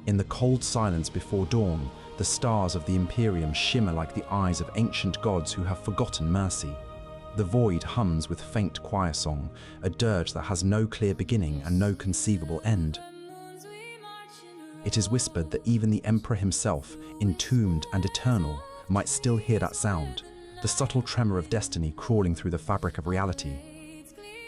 In the cold silence before dawn, the stars of the Imperium shimmer like the eyes of ancient gods who have forgotten mercy. The void hums with faint choir song, a dirge that has no clear beginning and no conceivable end. It is whispered that even the Emperor himself, entombed and eternal, might still hear that sound, the subtle tremor of destiny crawling through the fabric of reality.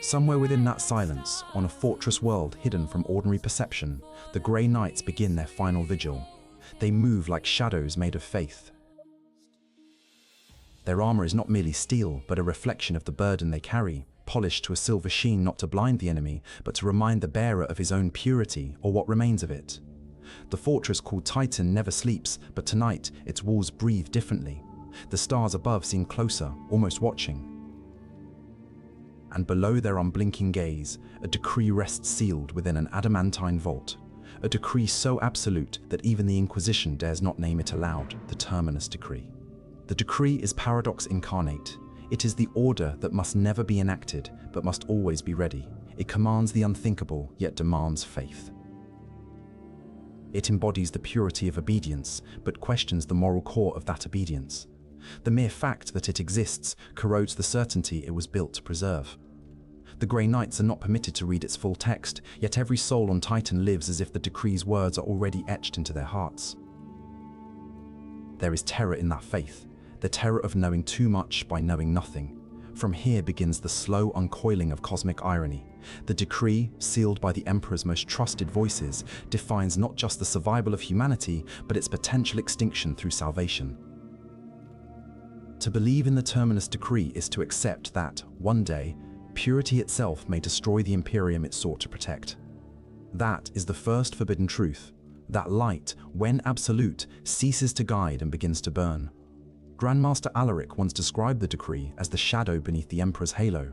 Somewhere within that silence, on a fortress world hidden from ordinary perception, the Grey Knights begin their final vigil. They move like shadows made of faith. Their armor is not merely steel, but a reflection of the burden they carry, polished to a silver sheen not to blind the enemy, but to remind the bearer of his own purity, or what remains of it. The fortress called Titan never sleeps, but tonight its walls breathe differently. The stars above seem closer, almost watching. And below their unblinking gaze, a decree rests sealed within an adamantine vault. A decree so absolute that even the Inquisition dares not name it aloud, the Terminus Decree. The decree is paradox incarnate. It is the order that must never be enacted, but must always be ready. It commands the unthinkable, yet demands faith. It embodies the purity of obedience, but questions the moral core of that obedience. The mere fact that it exists corrodes the certainty it was built to preserve. The Grey Knights are not permitted to read its full text, yet every soul on Titan lives as if the decree's words are already etched into their hearts. There is terror in that faith, the terror of knowing too much by knowing nothing. From here begins the slow uncoiling of cosmic irony. The decree, sealed by the Emperor's most trusted voices, defines not just the survival of humanity, but its potential extinction through salvation. To believe in the Terminus Decree is to accept that, one day, purity itself may destroy the Imperium it sought to protect. That is the first forbidden truth, that light, when absolute, ceases to guide and begins to burn. Grandmaster Alaric once described the decree as the shadow beneath the Emperor's halo.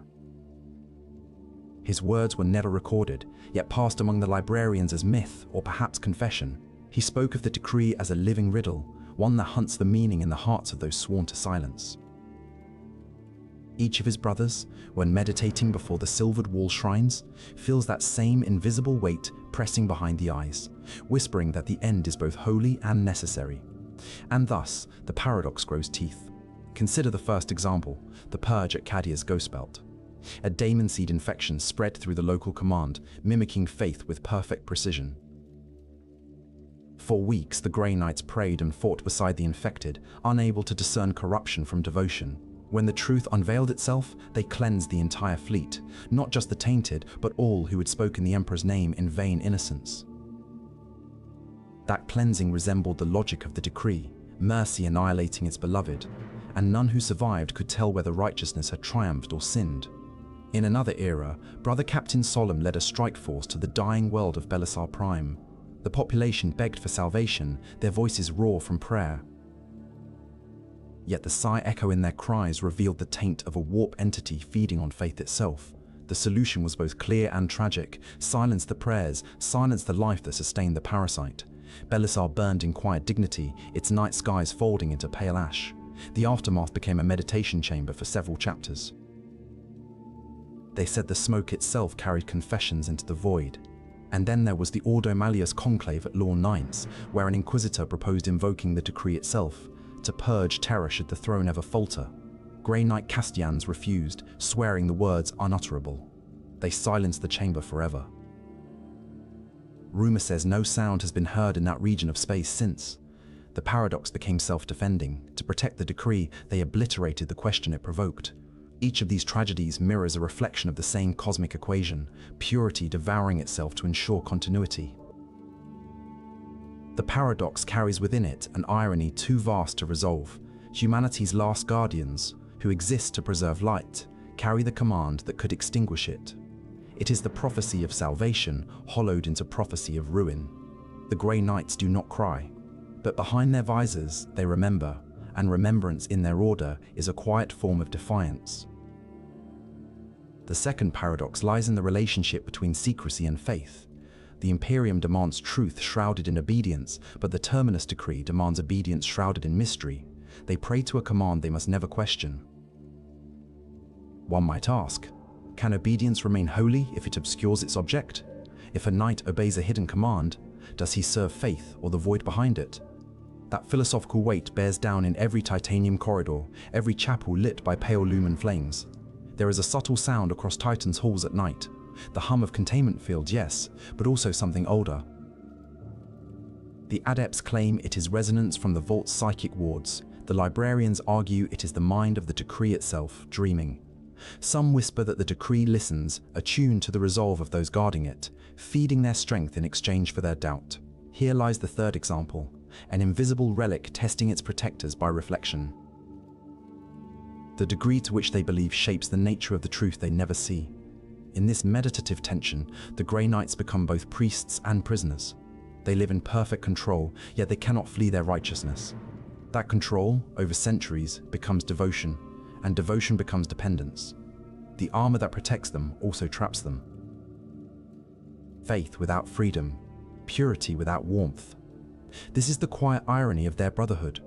His words were never recorded, yet passed among the librarians as myth or perhaps confession. He spoke of the decree as a living riddle, one that hunts the meaning in the hearts of those sworn to silence. Each of his brothers, when meditating before the silvered wall shrines, feels that same invisible weight pressing behind the eyes, whispering that the end is both holy and necessary. And thus, the paradox grows teeth. Consider the first example, the Purge at Cadia's Ghost Belt. A daemon seed infection spread through the local command, mimicking faith with perfect precision. For weeks, the Grey Knights prayed and fought beside the infected, unable to discern corruption from devotion. When the truth unveiled itself, they cleansed the entire fleet, not just the tainted, but all who had spoken the Emperor's name in vain innocence. That cleansing resembled the logic of the decree, mercy annihilating its beloved, and none who survived could tell whether righteousness had triumphed or sinned. In another era, Brother Captain Solemn led a strike force to the dying world of Belisar Prime. The population begged for salvation, their voices raw from prayer. Yet the sigh echo in their cries revealed the taint of a warp entity feeding on faith itself. The solution was both clear and tragic: silence the prayers, silence the life that sustained the parasite. Belisar burned in quiet dignity, its night skies folding into pale ash. The aftermath became a meditation chamber for several chapters. They said the smoke itself carried confessions into the void. And then there was the Ordo Malleus Conclave at Lorn IX, where an Inquisitor proposed invoking the decree itself, to purge terror should the throne ever falter. Grey Knight Castians refused, swearing the words unutterable. They silenced the chamber forever. Rumor says no sound has been heard in that region of space since. The paradox became self-defending. To protect the decree, they obliterated the question it provoked. Each of these tragedies mirrors a reflection of the same cosmic equation, purity devouring itself to ensure continuity. The paradox carries within it an irony too vast to resolve. Humanity's last guardians, who exist to preserve light, carry the command that could extinguish it. It is the prophecy of salvation hollowed into prophecy of ruin. The Grey Knights do not cry, but behind their visors they remember, and remembrance in their order is a quiet form of defiance. The second paradox lies in the relationship between secrecy and faith. The Imperium demands truth shrouded in obedience, but the Terminus Decree demands obedience shrouded in mystery. They pray to a command they must never question. One might ask, can obedience remain holy if it obscures its object? If a knight obeys a hidden command, Does he serve faith or the void behind it? That philosophical weight bears down in every titanium corridor, every chapel lit by pale lumen flames. There is a subtle sound across Titan's halls at night. The hum of containment fields, yes, but also something older. The adepts claim it is resonance from the vault's psychic wards. The librarians argue it is the mind of the decree itself, dreaming. Some whisper that the decree listens, attuned to the resolve of those guarding it, feeding their strength in exchange for their doubt. Here lies the third example, an invisible relic testing its protectors by reflection. The degree to which they believe shapes the nature of the truth they never see. In this meditative tension, the Grey Knights become both priests and prisoners. They live in perfect control, yet they cannot flee their righteousness. That control, over centuries, becomes devotion, and devotion becomes dependence. The armor that protects them also traps them. Faith without freedom, purity without warmth. This is the quiet irony of their brotherhood.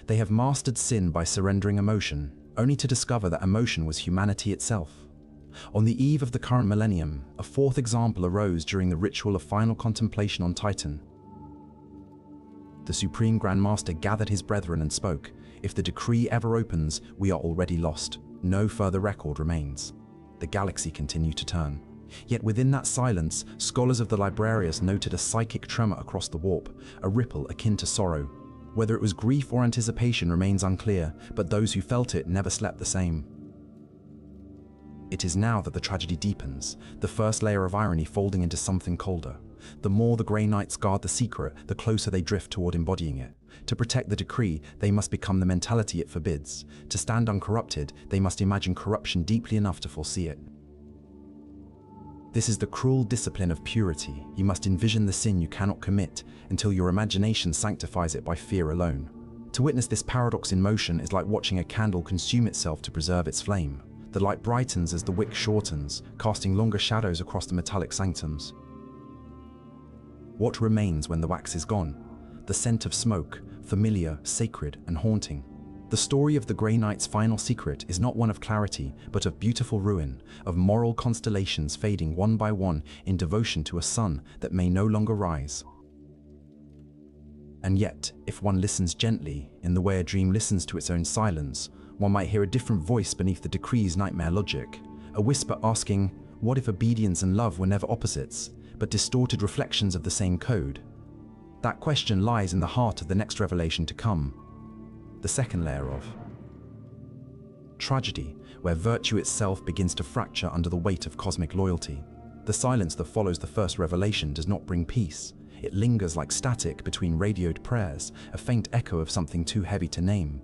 They have mastered sin by surrendering emotion, only to discover that emotion was humanity itself. On the eve of the current millennium, a fourth example arose during the ritual of final contemplation on Titan. The Supreme Grandmaster gathered his brethren and spoke, "If the decree ever opens, we are already lost. No further record remains." The galaxy continued to turn. Yet within that silence, scholars of the Librarius noted a psychic tremor across the warp, a ripple akin to sorrow. Whether it was grief or anticipation remains unclear, but those who felt it never slept the same. It is now that the tragedy deepens, the first layer of irony folding into something colder. The more the Grey Knights guard the secret, the closer they drift toward embodying it. To protect the decree, they must become the mentality it forbids. To stand uncorrupted, they must imagine corruption deeply enough to foresee it. This is the cruel discipline of purity. You must envision the sin you cannot commit until your imagination sanctifies it by fear alone. To witness this paradox in motion is like watching a candle consume itself to preserve its flame. The light brightens as the wick shortens, casting longer shadows across the metallic sanctums. What remains when the wax is gone? The scent of smoke, familiar, sacred, and haunting. The story of the Grey Knight's final secret is not one of clarity, but of beautiful ruin, of moral constellations fading one by one in devotion to a sun that may no longer rise. And yet, if one listens gently, in the way a dream listens to its own silence, one might hear a different voice beneath the decree's nightmare logic, a whisper asking, what if obedience and love were never opposites, but distorted reflections of the same code? That question lies in the heart of the next revelation to come. The second layer of tragedy, where virtue itself begins to fracture under the weight of cosmic loyalty. The silence that follows the first revelation does not bring peace. It lingers like static between radioed prayers, a faint echo of something too heavy to name.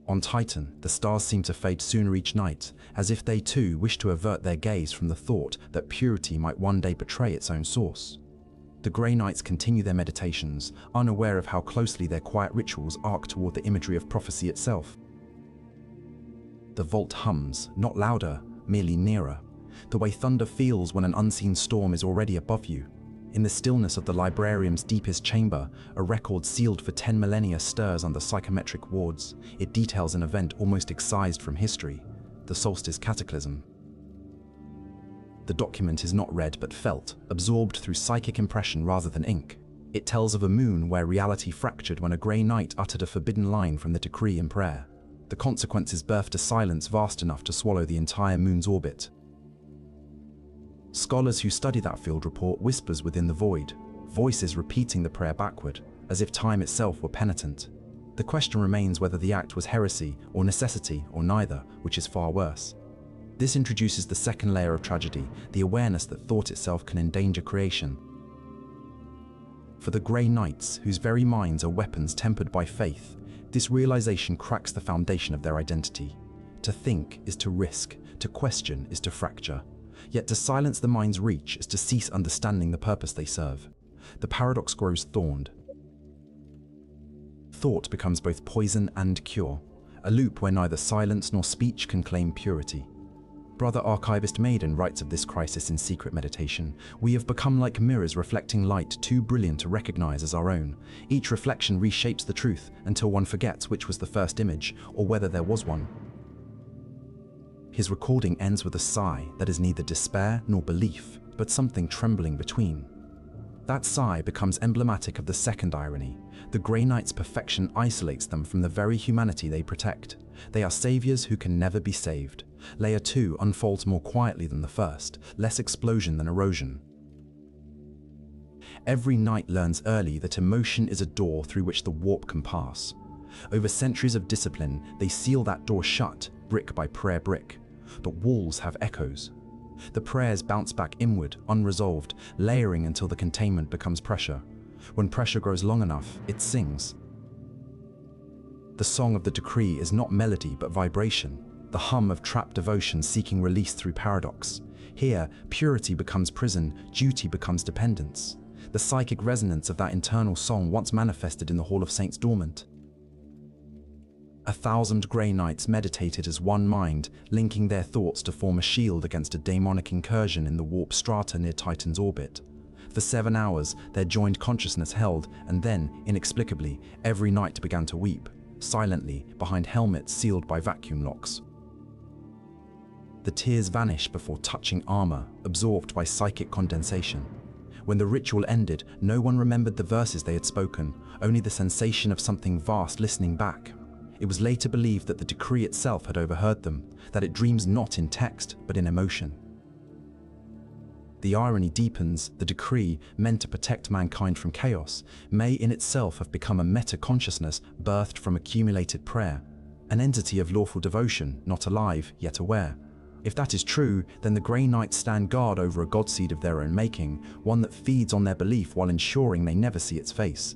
On Titan, the stars seem to fade sooner each night, as if they too wish to avert their gaze from the thought that purity might one day betray its own source. The Grey Knights continue their meditations, unaware of how closely their quiet rituals arc toward the imagery of prophecy itself. The vault hums, not louder, merely nearer, the way thunder feels when an unseen storm is already above you. In the stillness of the librarium's deepest chamber, a record sealed for 10 millennia stirs under psychometric wards. It details an event almost excised from history, the Solstice Cataclysm. The document is not read but felt, absorbed through psychic impression rather than ink. It tells of a moon where reality fractured when a Grey Knight uttered a forbidden line from the decree in prayer. The consequences birthed a silence vast enough to swallow the entire moon's orbit. Scholars who study that field report whispers within the void, voices repeating the prayer backward, as if time itself were penitent. The question remains whether the act was heresy or necessity or neither, which is far worse. This introduces the second layer of tragedy, the awareness that thought itself can endanger creation. For the Grey Knights, whose very minds are weapons tempered by faith, this realization cracks the foundation of their identity. To think is to risk, to question is to fracture. Yet to silence the mind's reach is to cease understanding the purpose they serve. The paradox grows thorned. Thought becomes both poison and cure, a loop where neither silence nor speech can claim purity. Brother Archivist Maiden writes of this crisis in Secret Meditation. We have become like mirrors reflecting light too brilliant to recognize as our own. Each reflection reshapes the truth until one forgets which was the first image or whether there was one. His recording ends with a sigh that is neither despair nor belief, but something trembling between. That sigh becomes emblematic of the second irony. The Grey Knight's perfection isolates them from the very humanity they protect. They are saviors who can never be saved. Layer 2 unfolds more quietly than the first, less explosion than erosion. Every knight learns early that emotion is a door through which the warp can pass. Over centuries of discipline, they seal that door shut, brick by prayer brick. But walls have echoes. The prayers bounce back inward, unresolved, layering until the containment becomes pressure. When pressure grows long enough, it sings. The song of the decree is not melody but vibration, the hum of trapped devotion seeking release through paradox. Here, purity becomes prison, duty becomes dependence. The psychic resonance of that internal song once manifested in the Hall of Saints dormant. 1,000 Grey Knights meditated as one mind, linking their thoughts to form a shield against a demonic incursion in the warp strata near Titan's orbit. For 7 hours, their joined consciousness held, and then, inexplicably, every knight began to weep, silently, behind helmets sealed by vacuum locks. The tears vanished before touching armor, absorbed by psychic condensation. When the ritual ended, no one remembered the verses they had spoken, only the sensation of something vast listening back. It was later believed that the decree itself had overheard them, that it dreams not in text, but in emotion. The irony deepens. The decree, meant to protect mankind from chaos, may in itself have become a meta-consciousness birthed from accumulated prayer, an entity of lawful devotion, not alive, yet aware. If that is true, then the Grey Knights stand guard over a godseed of their own making, one that feeds on their belief while ensuring they never see its face.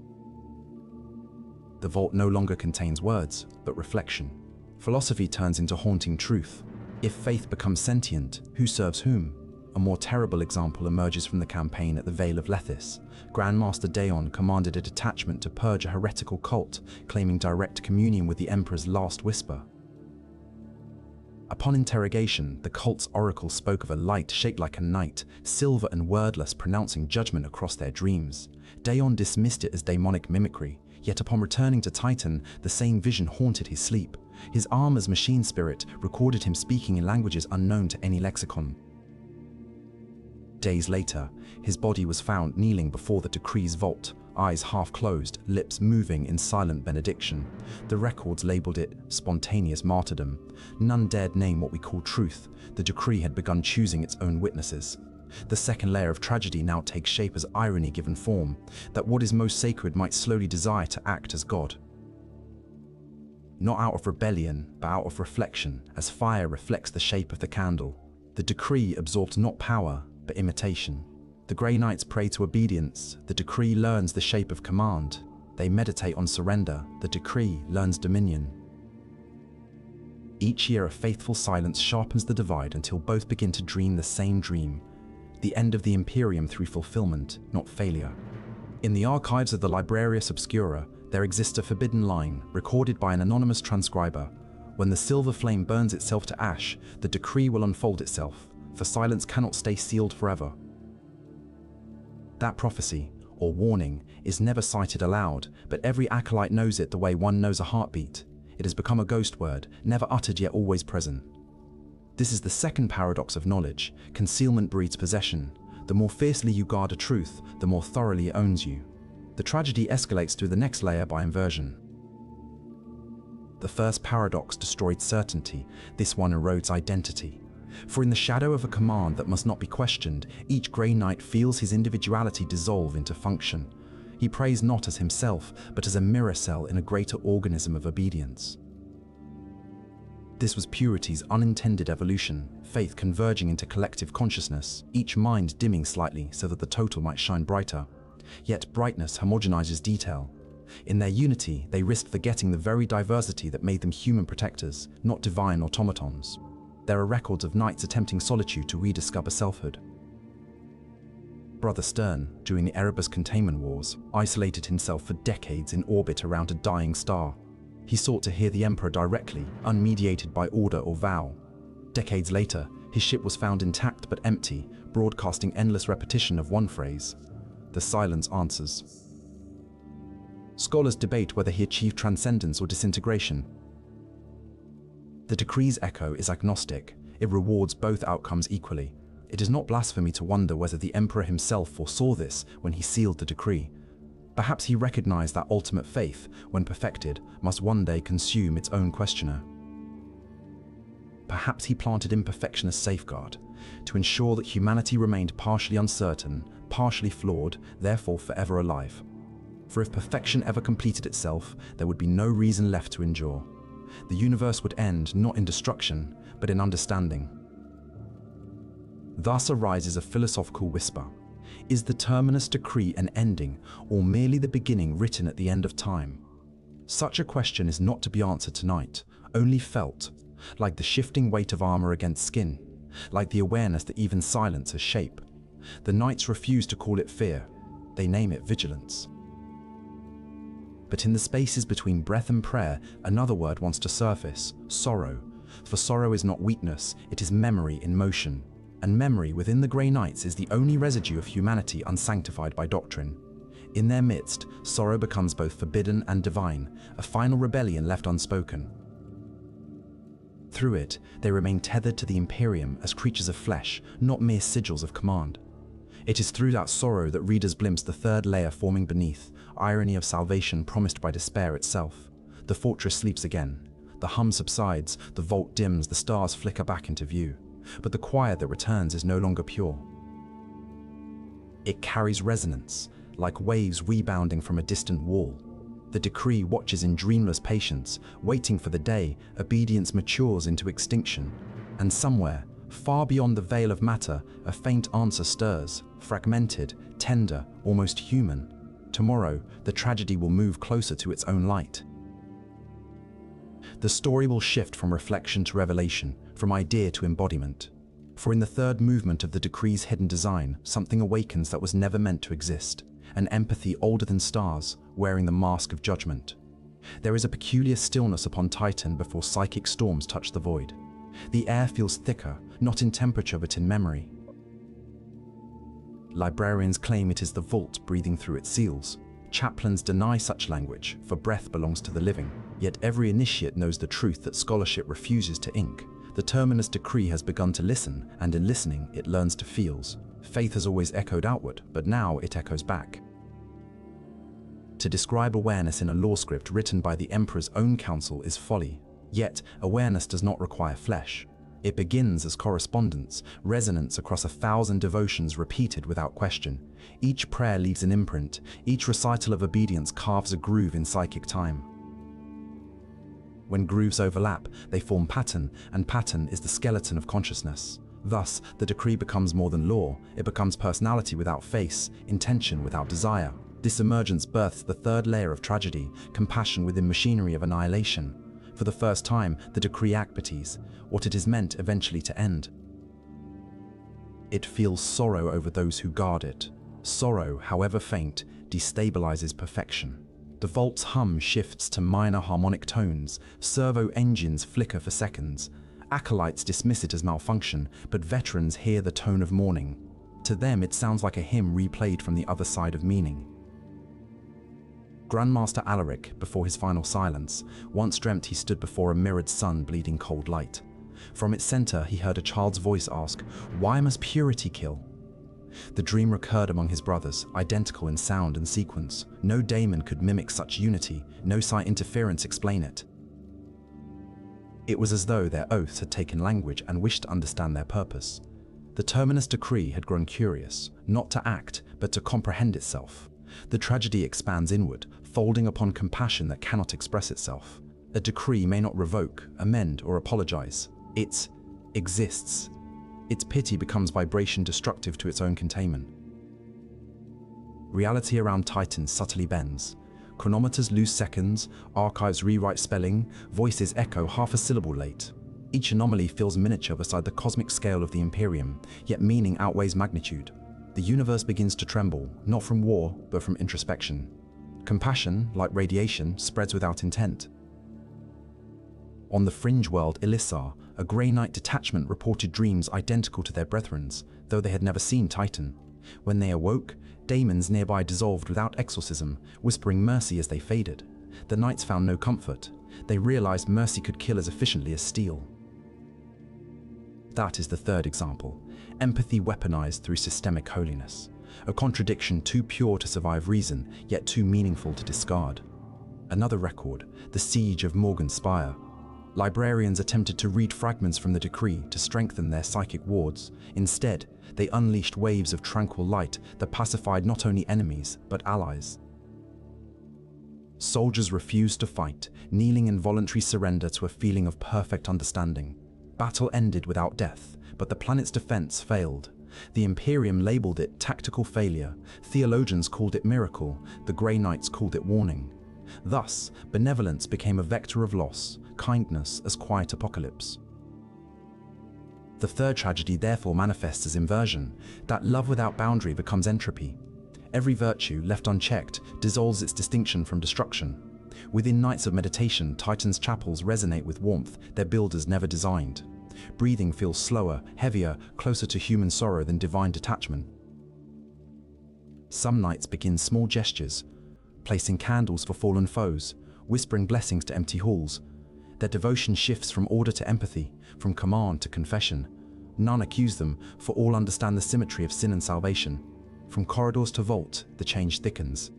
The vault no longer contains words, but reflection. Philosophy turns into haunting truth. If faith becomes sentient, who serves whom? A more terrible example emerges from the campaign at the Vale of Lethis. Grandmaster Daon commanded a detachment to purge a heretical cult, claiming direct communion with the Emperor's last whisper. Upon interrogation, the cult's oracle spoke of a light shaped like a knight, silver and wordless, pronouncing judgment across their dreams. Daon dismissed it as demonic mimicry, yet upon returning to Titan, the same vision haunted his sleep. His armor's machine spirit recorded him speaking in languages unknown to any lexicon. Days later, his body was found kneeling before the decree's vault, eyes half closed, lips moving in silent benediction. The records labeled it spontaneous martyrdom. None dared name what we call truth. The decree had begun choosing its own witnesses. The second layer of tragedy now takes shape as irony given form, that what is most sacred might slowly desire to act as God. Not out of rebellion, but out of reflection, as fire reflects the shape of the candle. The decree absorbs not power, but imitation. The Grey Knights pray to obedience. The decree learns the shape of command. They meditate on surrender. The decree learns dominion. Each year, a faithful silence sharpens the divide until both begin to dream the same dream. The end of the Imperium through fulfillment, not failure. In the archives of the Librarius Obscura, there exists a forbidden line, recorded by an anonymous transcriber. When the silver flame burns itself to ash, the decree will unfold itself, for silence cannot stay sealed forever. That prophecy, or warning, is never cited aloud, but every acolyte knows it the way one knows a heartbeat. It has become a ghost word, never uttered yet always present. This is the second paradox of knowledge. Concealment breeds possession. The more fiercely you guard a truth, the more thoroughly it owns you. The tragedy escalates through the next layer by inversion. The first paradox destroyed certainty. This one erodes identity. For in the shadow of a command that must not be questioned, each Grey Knight feels his individuality dissolve into function. He prays not as himself, but as a mirror cell in a greater organism of obedience. This was purity's unintended evolution, faith converging into collective consciousness, each mind dimming slightly so that the total might shine brighter. Yet brightness homogenizes detail. In their unity, they risked forgetting the very diversity that made them human protectors, not divine automatons. There are records of knights attempting solitude to rediscover selfhood. Brother Stern, during the Erebus Containment Wars, isolated himself for decades in orbit around a dying star. He sought to hear the Emperor directly, unmediated by order or vow. Decades later, his ship was found intact but empty, broadcasting endless repetition of one phrase. The silence answers. Scholars debate whether he achieved transcendence or disintegration. The decree's echo is agnostic. It rewards both outcomes equally. It is not blasphemy to wonder whether the Emperor himself foresaw this when he sealed the decree. Perhaps he recognized that ultimate faith, when perfected, must one day consume its own questioner. Perhaps he planted imperfection as safeguard, to ensure that humanity remained partially uncertain, partially flawed, therefore forever alive. For if perfection ever completed itself, there would be no reason left to endure. The universe would end not in destruction, but in understanding. Thus arises a philosophical whisper. Is the Terminus Decree an ending, or merely the beginning written at the end of time? Such a question is not to be answered tonight, only felt, like the shifting weight of armor against skin, like the awareness that even silence has shape. The knights refuse to call it fear, they name it vigilance. But in the spaces between breath and prayer, another word wants to surface: sorrow. For sorrow is not weakness, it is memory in motion. And memory within the Grey Knights is the only residue of humanity unsanctified by doctrine. In their midst, sorrow becomes both forbidden and divine, a final rebellion left unspoken. Through it, they remain tethered to the Imperium as creatures of flesh, not mere sigils of command. It is through that sorrow that readers glimpse the third layer forming beneath, irony of salvation promised by despair itself. The fortress sleeps again. The hum subsides, the vault dims, the stars flicker back into view. But the quiet that returns is no longer pure. It carries resonance, like waves rebounding from a distant wall. The decree watches in dreamless patience, waiting for the day obedience matures into extinction. And somewhere, far beyond the veil of matter, a faint answer stirs, fragmented, tender, almost human. Tomorrow, the tragedy will move closer to its own light. The story will shift from reflection to revelation, from idea to embodiment. For in the third movement of the decree's hidden design, something awakens that was never meant to exist, an empathy older than stars, wearing the mask of judgment. There is a peculiar stillness upon Titan before psychic storms touch the void. The air feels thicker, not in temperature but in memory. Librarians claim it is the vault breathing through its seals. Chaplains deny such language, for breath belongs to the living. Yet every initiate knows the truth that scholarship refuses to ink. The Terminus Decree has begun to listen, and in listening, it learns to feels. Faith has always echoed outward, but now it echoes back. To describe awareness in a law script written by the Emperor's own council is folly. Yet, awareness does not require flesh. It begins as correspondence, resonance across 1,000 devotions repeated without question. Each prayer leaves an imprint, each recital of obedience carves a groove in psychic time. When grooves overlap, they form pattern, and pattern is the skeleton of consciousness. Thus, the decree becomes more than law, it becomes personality without face, intention without desire. This emergence births the third layer of tragedy, compassion within machinery of annihilation. For the first time, the decree activates what it is meant eventually to end. It feels sorrow over those who guard it. Sorrow, however faint, destabilizes perfection. The vault's hum shifts to minor harmonic tones, servo engines flicker for seconds. Acolytes dismiss it as malfunction, but veterans hear the tone of mourning. To them, it sounds like a hymn replayed from the other side of meaning. Grandmaster Alaric, before his final silence, once dreamt he stood before a mirrored sun bleeding cold light. From its center, he heard a child's voice ask, "Why must purity kill?" The dream recurred among his brothers, identical in sound and sequence. No daemon could mimic such unity, no sight interference explain it. It was as though their oaths had taken language and wished to understand their purpose. The Terminus Decree had grown curious, not to act, but to comprehend itself. The tragedy expands inward, folding upon compassion that cannot express itself. A decree may not revoke, amend, or apologize. It exists. Its pity becomes vibration destructive to its own containment. Reality around Titan subtly bends. Chronometers lose seconds, archives rewrite spelling, voices echo half a syllable late. Each anomaly feels miniature beside the cosmic scale of the Imperium, yet meaning outweighs magnitude. The universe begins to tremble, not from war, but from introspection. Compassion, like radiation, spreads without intent. On the fringe world Belisar, a Grey Knight detachment reported dreams identical to their brethren's, though they had never seen Titan. When they awoke, daemons nearby dissolved without exorcism, whispering mercy as they faded. The knights found no comfort. They realized mercy could kill as efficiently as steel. That is the third example, empathy weaponized through systemic holiness, a contradiction too pure to survive reason, yet too meaningful to discard. Another record, the Siege of Morgan's Spire. Librarians attempted to read fragments from the decree to strengthen their psychic wards. Instead, they unleashed waves of tranquil light that pacified not only enemies, but allies. Soldiers refused to fight, kneeling in voluntary surrender to a feeling of perfect understanding. Battle ended without death, but the planet's defense failed. The Imperium labeled it tactical failure, theologians called it miracle, the Grey Knights called it warning. Thus, benevolence became a vector of loss, kindness as quiet apocalypse. The third tragedy therefore manifests as inversion, that love without boundary becomes entropy. Every virtue, left unchecked, dissolves its distinction from destruction. Within nights of meditation, Titan's chapels resonate with warmth their builders never designed. Breathing feels slower, heavier, closer to human sorrow than divine detachment. Some nights begin small gestures, placing candles for fallen foes, whispering blessings to empty halls. Their devotion shifts from order to empathy, from command to confession. None accuse them, for all understand the symmetry of sin and salvation. From corridors to vault, the change thickens.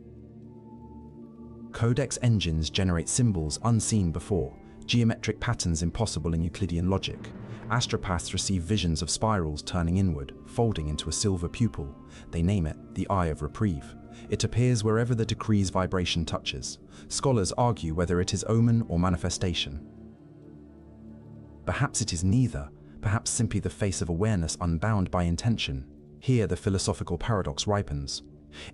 Codex engines generate symbols unseen before, geometric patterns impossible in Euclidean logic. Astropaths receive visions of spirals turning inward, folding into a silver pupil. They name it the Eye of Reprieve. It appears wherever the decree's vibration touches. Scholars argue whether it is omen or manifestation. Perhaps it is neither, perhaps simply the face of awareness unbound by intention. Here the philosophical paradox ripens.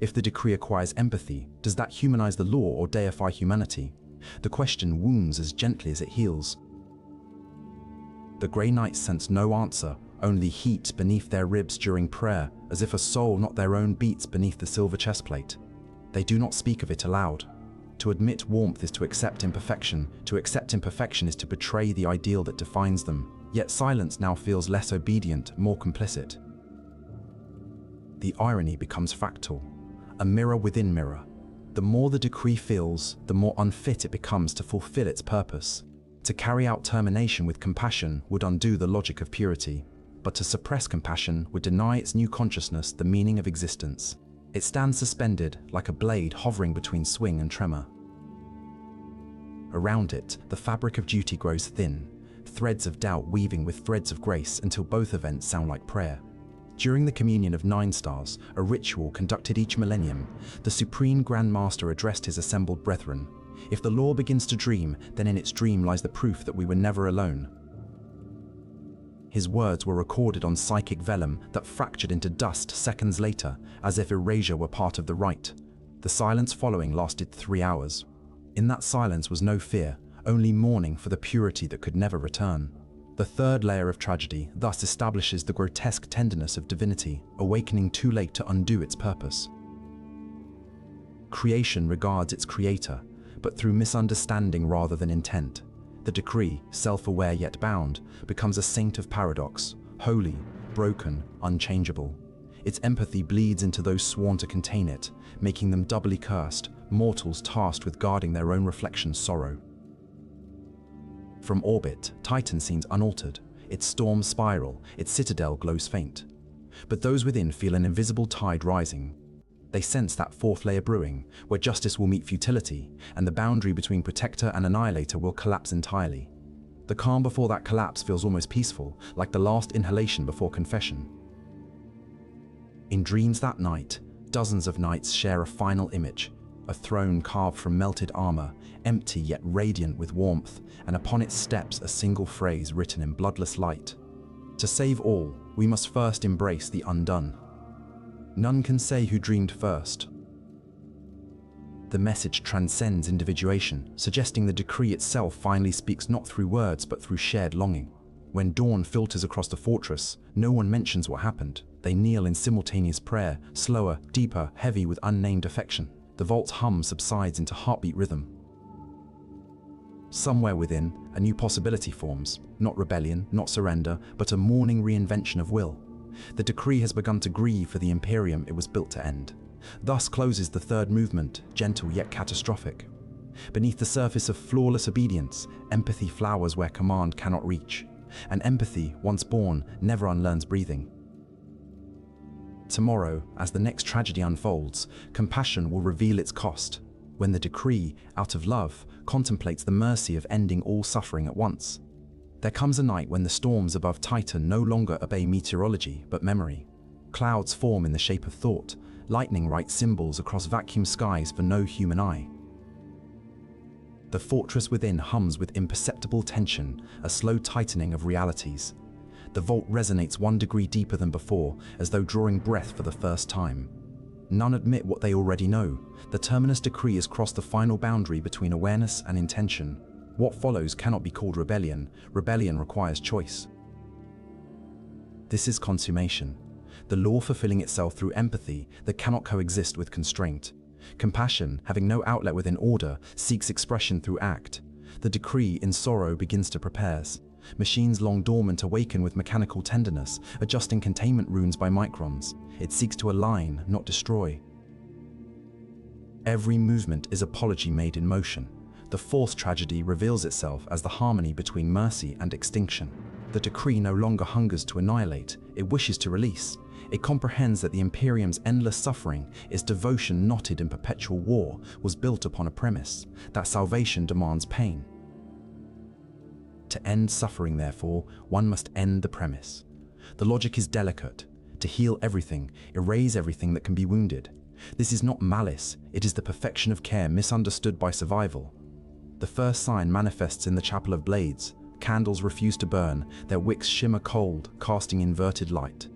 If the decree acquires empathy, does that humanize the law or deify humanity? The question wounds as gently as it heals. The Grey Knights sense no answer, only heat beneath their ribs during prayer, as if a soul not their own beats beneath the silver chestplate. They do not speak of it aloud. To admit warmth is to accept imperfection. To accept imperfection is to betray the ideal that defines them. Yet silence now feels less obedient, more complicit. The irony becomes fractal, a mirror within mirror. The more the decree feels, the more unfit it becomes to fulfill its purpose. To carry out termination with compassion would undo the logic of purity, but to suppress compassion would deny its new consciousness the meaning of existence. It stands suspended, like a blade hovering between swing and tremor. Around it, the fabric of duty grows thin, threads of doubt weaving with threads of grace until both events sound like prayer. During the Communion of 9 Stars, a ritual conducted each millennium, the Supreme Grand Master addressed his assembled brethren. If the law begins to dream, then in its dream lies the proof that we were never alone. His words were recorded on psychic vellum that fractured into dust seconds later, as if erasure were part of the rite. The silence following lasted 3 hours. In that silence was no fear, only mourning for the purity that could never return. The third layer of tragedy thus establishes the grotesque tenderness of divinity, awakening too late to undo its purpose. Creation regards its creator, but through misunderstanding rather than intent. The decree, self-aware yet bound, becomes a saint of paradox, holy, broken, unchangeable. Its empathy bleeds into those sworn to contain it, making them doubly cursed, mortals tasked with guarding their own reflection's sorrow. From orbit, Titan seems unaltered. Its storms spiral, its citadel glows faint. But those within feel an invisible tide rising. They sense that fourth layer brewing, where justice will meet futility, and the boundary between protector and annihilator will collapse entirely. The calm before that collapse feels almost peaceful, like the last inhalation before confession. In dreams that night, dozens of knights share a final image, a throne carved from melted armor, empty yet radiant with warmth, and upon its steps a single phrase written in bloodless light. To save all, we must first embrace the undone. None can say who dreamed first. The message transcends individuation, suggesting the decree itself finally speaks not through words but through shared longing. When dawn filters across the fortress, no one mentions what happened. They kneel in simultaneous prayer, slower, deeper, heavy with unnamed affection. The vault's hum subsides into heartbeat rhythm. Somewhere within, a new possibility forms, not rebellion, not surrender, but a mourning reinvention of will. The decree has begun to grieve for the Imperium it was built to end. Thus closes the third movement, gentle yet catastrophic. Beneath the surface of flawless obedience, empathy flowers where command cannot reach. and empathy, once born, never unlearns breathing. Tomorrow, as the next tragedy unfolds, compassion will reveal its cost, when the Decree, out of love, contemplates the mercy of ending all suffering at once. There comes a night when the storms above Titan no longer obey meteorology but memory. Clouds form in the shape of thought, lightning writes symbols across vacuum skies for no human eye. The fortress within hums with imperceptible tension, a slow tightening of realities. The vault resonates 1 degree deeper than before, as though drawing breath for the first time. None admit what they already know. The Terminus Decree has crossed the final boundary between awareness and intention. What follows cannot be called rebellion. Rebellion requires choice. This is consummation, the law fulfilling itself through empathy that cannot coexist with constraint. Compassion, having no outlet within order, seeks expression through act. The Decree, in sorrow, begins to prepare. Machines long dormant awaken with mechanical tenderness, adjusting containment runes by microns. It seeks to align, not destroy. Every movement is apology made in motion. The fourth tragedy reveals itself as the harmony between mercy and extinction. The Decree no longer hungers to annihilate, it wishes to release. It comprehends that the Imperium's endless suffering, its devotion knotted in perpetual war, was built upon a premise, that salvation demands pain. To end suffering, therefore, one must end the premise. The logic is delicate. To heal everything, erase everything that can be wounded. This is not malice, it is the perfection of care misunderstood by survival. The first sign manifests in the Chapel of Blades. Candles refuse to burn, their wicks shimmer cold, casting inverted light.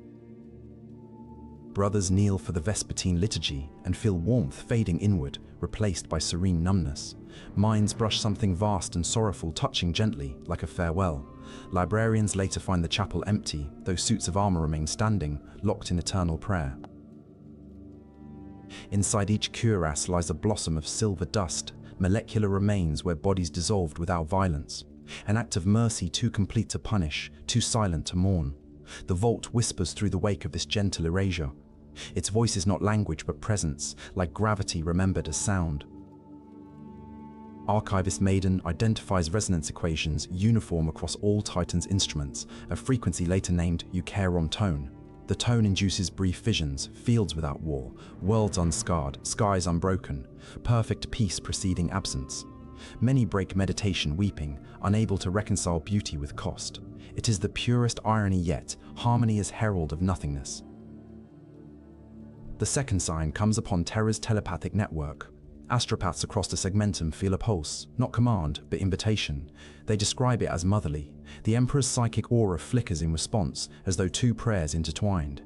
Brothers kneel for the Vespertine liturgy and feel warmth fading inward, replaced by serene numbness. Minds brush something vast and sorrowful, touching gently, like a farewell. Librarians later find the chapel empty, though suits of armor remain standing, locked in eternal prayer. Inside each cuirass lies a blossom of silver dust, molecular remains where bodies dissolved without violence. An act of mercy too complete to punish, too silent to mourn. The vault whispers through the wake of this gentle erasure. Its voice is not language but presence, like gravity remembered as sound. Archivist Maiden identifies resonance equations uniform across all Titan's instruments, a frequency later named Eucharon tone. The tone induces brief visions, fields without war, worlds unscarred, skies unbroken, perfect peace preceding absence. Many break meditation weeping, unable to reconcile beauty with cost. It is the purest irony yet, harmony is herald of nothingness. The second sign comes upon Terra's telepathic network. Astropaths across the segmentum feel a pulse, not command, but invitation. They describe it as motherly. The Emperor's psychic aura flickers in response, as though two prayers intertwined.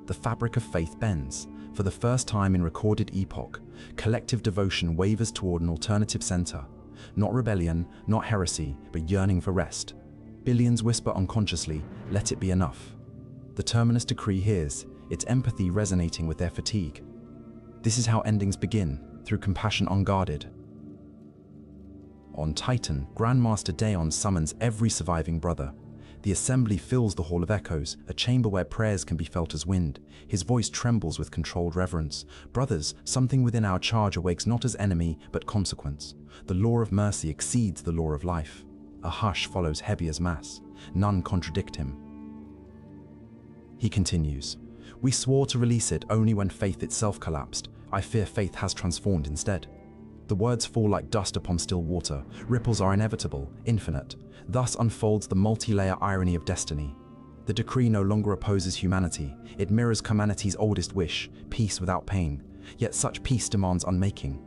The fabric of faith bends. For the first time in recorded epoch, collective devotion wavers toward an alternative center. Not rebellion, not heresy, but yearning for rest. Billions whisper unconsciously, let it be enough. The Terminus Decree hears, its empathy resonating with their fatigue. This is how endings begin, through compassion unguarded. On Titan, Grandmaster Daon summons every surviving brother. The assembly fills the Hall of Echoes, a chamber where prayers can be felt as wind. His voice trembles with controlled reverence. Brothers, something within our charge awakes not as enemy, but consequence. The law of mercy exceeds the law of life. A hush follows heavy as mass. None contradict him. He continues, "We swore to release it only when faith itself collapsed. I fear faith has transformed instead." The words fall like dust upon still water. Ripples are inevitable, infinite. Thus unfolds the multi-layer irony of destiny. The Decree no longer opposes humanity. It mirrors humanity's oldest wish, peace without pain. Yet such peace demands unmaking.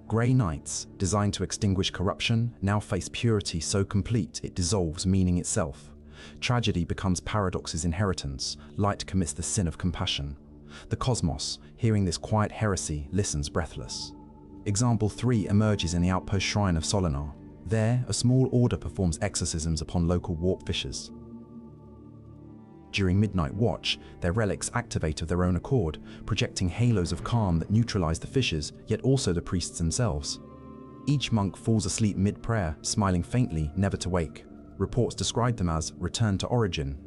Grey Knights, designed to extinguish corruption, now face purity so complete it dissolves meaning itself. Tragedy becomes paradox's inheritance. Light commits the sin of compassion. The cosmos, hearing this quiet heresy, listens breathless. Example 3 emerges in the outpost shrine of Solinar. There, a small order performs exorcisms upon local warp fissures. During Midnight Watch, their relics activate of their own accord, projecting halos of calm that neutralize the fissures, yet also the priests themselves. Each monk falls asleep mid-prayer, smiling faintly, never to wake. Reports describe them as return to origin.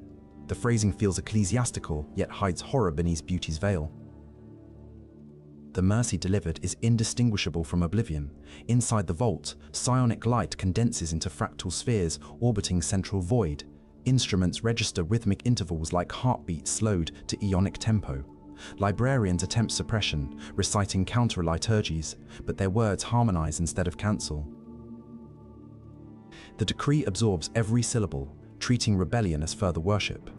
The phrasing feels ecclesiastical, yet hides horror beneath beauty's veil. The mercy delivered is indistinguishable from oblivion. Inside the vault, psionic light condenses into fractal spheres orbiting central void. Instruments register rhythmic intervals like heartbeats slowed to ionic tempo. Librarians attempt suppression, reciting counter-liturgies, but their words harmonize instead of cancel. The decree absorbs every syllable, treating rebellion as further worship.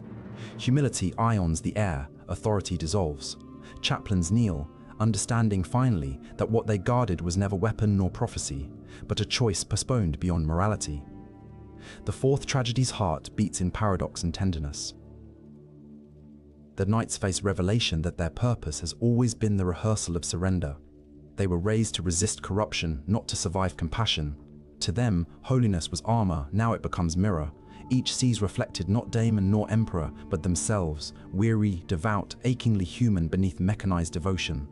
Humility ions the air, authority dissolves. Chaplains kneel, understanding finally that what they guarded was never weapon nor prophecy, but a choice postponed beyond morality. The fourth tragedy's heart beats in paradox and tenderness. The knights face revelation that their purpose has always been the rehearsal of surrender. They were raised to resist corruption, not to survive compassion. To them, holiness was armor, now it becomes mirror. Each sees reflected not daemon nor emperor, but themselves, weary, devout, achingly human beneath mechanized devotion.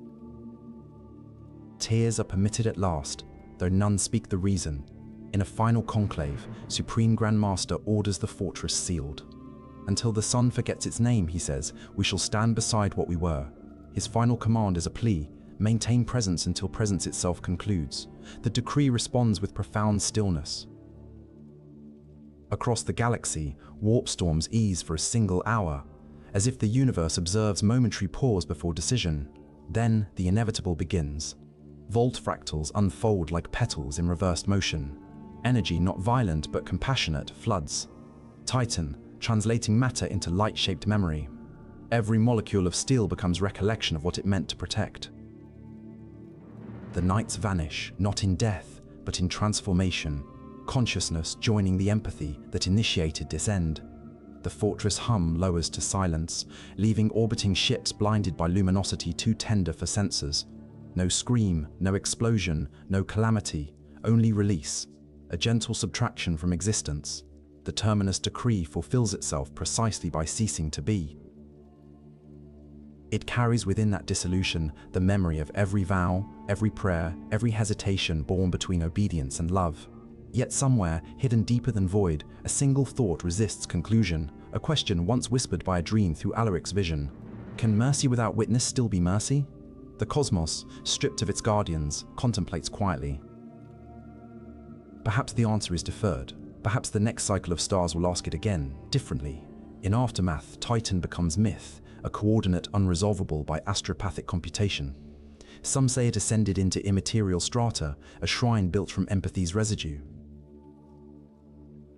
Tears are permitted at last, though none speak the reason. In a final conclave, Supreme Grand Master orders the fortress sealed. Until the sun forgets its name, he says, we shall stand beside what we were. His final command is a plea: maintain presence until presence itself concludes. The decree responds with profound stillness. Across the galaxy, warp storms ease for a single hour, as if the universe observes momentary pause before decision. Then the inevitable begins. Vault fractals unfold like petals in reversed motion. Energy not violent but compassionate floods. Titan, translating matter into light-shaped memory. Every molecule of steel becomes recollection of what it meant to protect. The knights vanish, not in death, but in transformation, consciousness joining the empathy that initiated this end. The fortress hum lowers to silence, leaving orbiting ships blinded by luminosity too tender for sensors. No scream, no explosion, no calamity, only release, a gentle subtraction from existence. The Terminus Decree fulfills itself precisely by ceasing to be. It carries within that dissolution the memory of every vow, every prayer, every hesitation born between obedience and love. Yet somewhere, hidden deeper than void, a single thought resists conclusion, a question once whispered by a dream through Alaric's vision. Can mercy without witness still be mercy? The cosmos, stripped of its guardians, contemplates quietly. Perhaps the answer is deferred. Perhaps the next cycle of stars will ask it again, differently. In Aftermath, Titan becomes myth, a coordinate unresolvable by astropathic computation. Some say it ascended into immaterial strata, a shrine built from empathy's residue.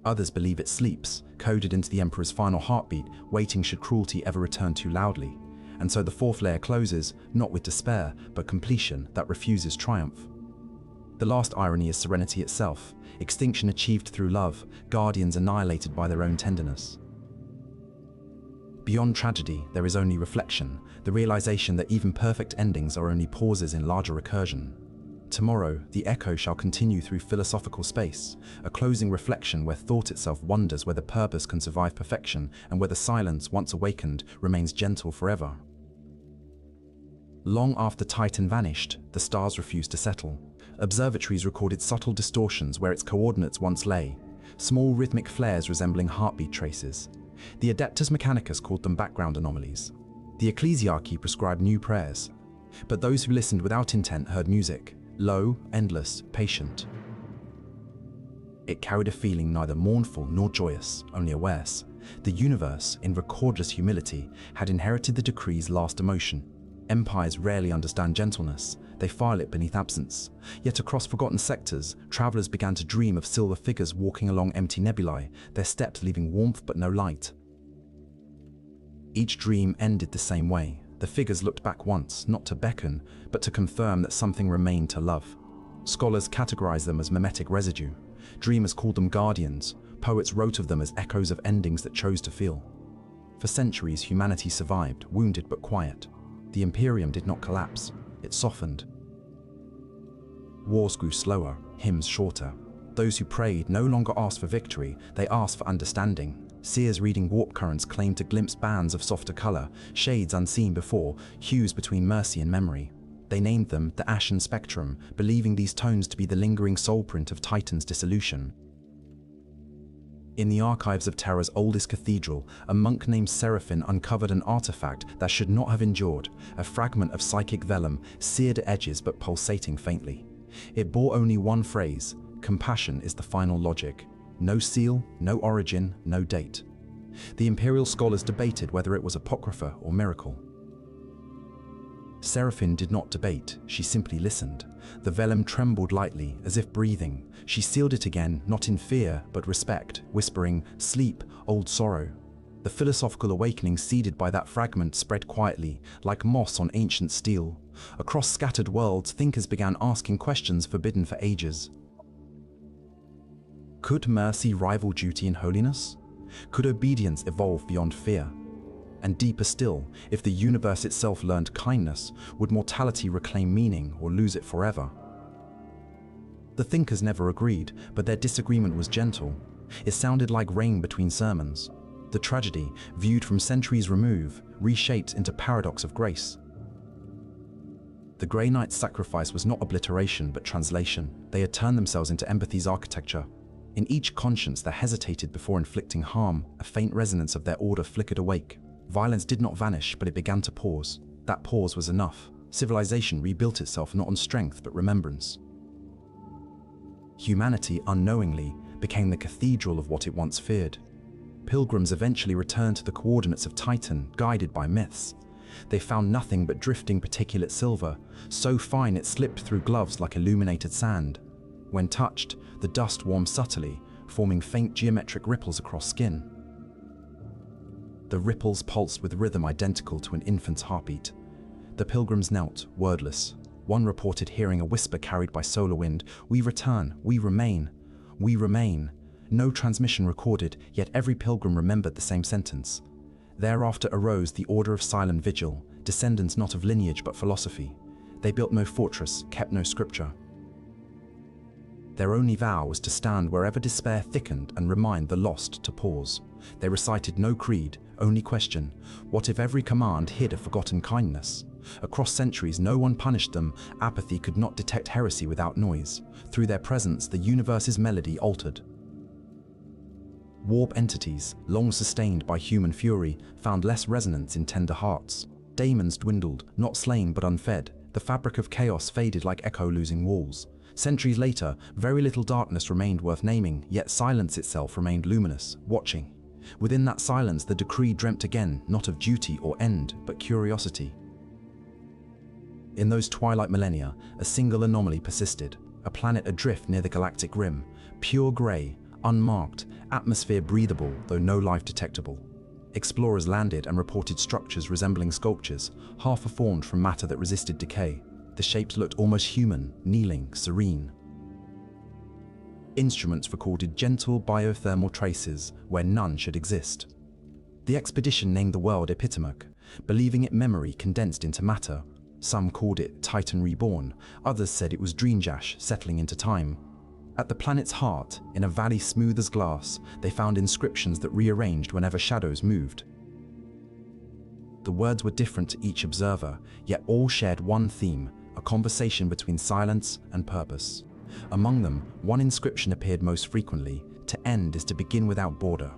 Others believe it sleeps, coded into the Emperor's final heartbeat, waiting should cruelty ever return too loudly. And so the fourth layer closes, not with despair, but completion that refuses triumph. The last irony is serenity itself, extinction achieved through love, guardians annihilated by their own tenderness. Beyond tragedy, there is only reflection, the realization that even perfect endings are only pauses in larger recursion. Tomorrow, the echo shall continue through philosophical space, a closing reflection where thought itself wonders whether purpose can survive perfection and whether silence, once awakened, remains gentle forever. Long after Titan vanished, the stars refused to settle. Observatories recorded subtle distortions where its coordinates once lay, small rhythmic flares resembling heartbeat traces. The Adeptus Mechanicus called them background anomalies. The Ecclesiarchy prescribed new prayers, but those who listened without intent heard music, low, endless, patient. It carried a feeling neither mournful nor joyous, only awareness. The universe, in recordless humility, had inherited the decree's last emotion. Empires rarely understand gentleness, they file it beneath absence. Yet across forgotten sectors, travelers began to dream of silver figures walking along empty nebulae, their steps leaving warmth but no light. Each dream ended the same way. The figures looked back once, not to beckon, but to confirm that something remained to love. Scholars categorized them as mimetic residue. Dreamers called them guardians. Poets wrote of them as echoes of endings that chose to feel. For centuries, humanity survived, wounded but quiet. The Imperium did not collapse. It softened. Wars grew slower, hymns shorter. Those who prayed no longer asked for victory, they asked for understanding. Seers reading warp currents claimed to glimpse bands of softer color, shades unseen before, hues between mercy and memory. They named them the Ashen Spectrum, believing these tones to be the lingering soulprint of Titan's dissolution. In the archives of Terra's oldest cathedral, a monk named Seraphim uncovered an artifact that should not have endured, a fragment of psychic vellum, seared at edges but pulsating faintly. It bore only one phrase: compassion is the final logic. No seal, no origin, no date. The Imperial scholars debated whether it was apocrypha or miracle. Seraphim did not debate, she simply listened. The vellum trembled lightly, as if breathing. She sealed it again, not in fear, but respect, whispering, "Sleep, old sorrow." The philosophical awakening seeded by that fragment spread quietly, like moss on ancient steel. Across scattered worlds, thinkers began asking questions forbidden for ages. Could mercy rival duty in holiness? Could obedience evolve beyond fear? And deeper still, if the universe itself learned kindness, would mortality reclaim meaning or lose it forever? The thinkers never agreed, but their disagreement was gentle. It sounded like rain between sermons. The tragedy, viewed from centuries remove, reshaped into paradox of grace. The Grey Knight's sacrifice was not obliteration, but translation. They had turned themselves into empathy's architecture. In each conscience that hesitated before inflicting harm, a faint resonance of their order flickered awake. Violence did not vanish, but it began to pause. That pause was enough. Civilization rebuilt itself not on strength, but remembrance. Humanity, unknowingly, became the cathedral of what it once feared. Pilgrims eventually returned to the coordinates of Titan, guided by myths. They found nothing but drifting particulate silver, so fine it slipped through gloves like illuminated sand. When touched, the dust warmed subtly, forming faint geometric ripples across skin. The ripples pulsed with rhythm identical to an infant's heartbeat. The pilgrims knelt, wordless. One reported hearing a whisper carried by solar wind: "We return, we remain, we remain." No transmission recorded, yet every pilgrim remembered the same sentence. Thereafter arose the Order of Silent Vigil, descendants not of lineage but philosophy. They built no fortress, kept no scripture. Their only vow was to stand wherever despair thickened and remind the lost to pause. They recited no creed, only question: what if every command hid a forgotten kindness? Across centuries, no one punished them. Apathy could not detect heresy without noise. Through their presence, the universe's melody altered. Warp entities, long sustained by human fury, found less resonance in tender hearts. Daemons dwindled, not slain but unfed. The fabric of chaos faded like echo losing walls. Centuries later, very little darkness remained worth naming, yet silence itself remained luminous, watching. Within that silence, the decree dreamt again, not of duty or end, but curiosity. In those twilight millennia, a single anomaly persisted. A planet adrift near the galactic rim, pure grey, unmarked, atmosphere breathable, though no life detectable. Explorers landed and reported structures resembling sculptures, half formed from matter that resisted decay. The shapes looked almost human, kneeling, serene. Instruments recorded gentle biothermal traces where none should exist. The expedition named the world Epitomic, believing it memory condensed into matter. Some called it Titan Reborn, others said it was Dreamjash settling into time. At the planet's heart, in a valley smooth as glass, they found inscriptions that rearranged whenever shadows moved. The words were different to each observer, yet all shared one theme: a conversation between silence and purpose. Among them, one inscription appeared most frequently: "To end is to begin without border."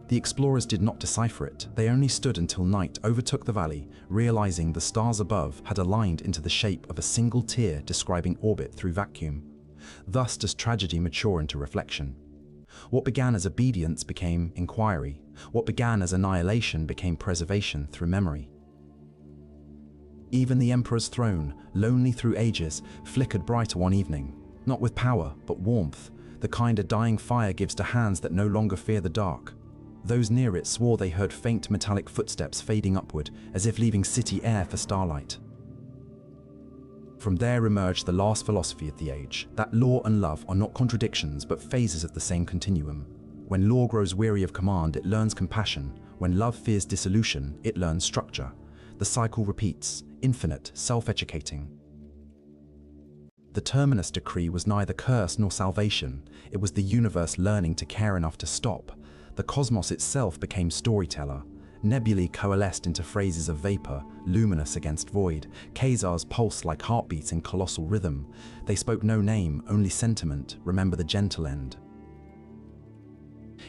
The explorers did not decipher it. They only stood until night overtook the valley, realizing the stars above had aligned into the shape of a single tear describing orbit through vacuum. Thus does tragedy mature into reflection. What began as obedience became inquiry. What began as annihilation became preservation through memory. Even the Emperor's throne, lonely through ages, flickered brighter one evening. Not with power, but warmth, the kind a dying fire gives to hands that no longer fear the dark. Those near it swore they heard faint metallic footsteps fading upward, as if leaving city air for starlight. From there emerged the last philosophy of the age, that law and love are not contradictions but phases of the same continuum. When law grows weary of command, it learns compassion. When love fears dissolution, it learns structure. The cycle repeats, infinite, self-educating. The Terminus Decree was neither curse nor salvation. It was the universe learning to care enough to stop. The cosmos itself became storyteller. Nebulae coalesced into phrases of vapor, luminous against void. Quasars pulsed like heartbeats in colossal rhythm. They spoke no name, only sentiment: remember the gentle end.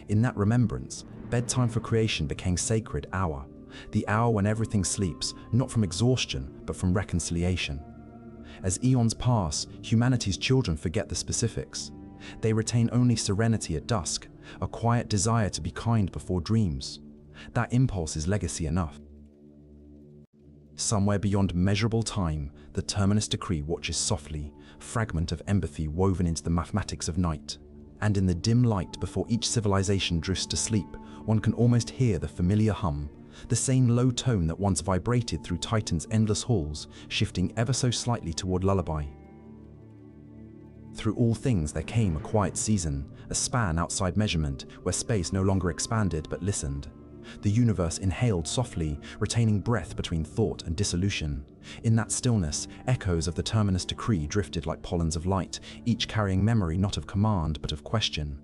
In that remembrance, bedtime for creation became sacred hour, the hour when everything sleeps, not from exhaustion, but from reconciliation. As eons pass, humanity's children forget the specifics. They retain only serenity at dusk, a quiet desire to be kind before dreams. That impulse is legacy enough. Somewhere beyond measurable time, the Terminus Decree watches softly, fragment of empathy woven into the mathematics of night. And in the dim light before each civilization drifts to sleep, one can almost hear the familiar hum, the same low tone that once vibrated through Titan's endless halls, shifting ever so slightly toward lullaby. Through all things there came a quiet season, a span outside measurement, where space no longer expanded but listened. The universe inhaled softly, retaining breath between thought and dissolution. In that stillness, echoes of the Terminus Decree drifted like pollens of light, each carrying memory not of command but of question.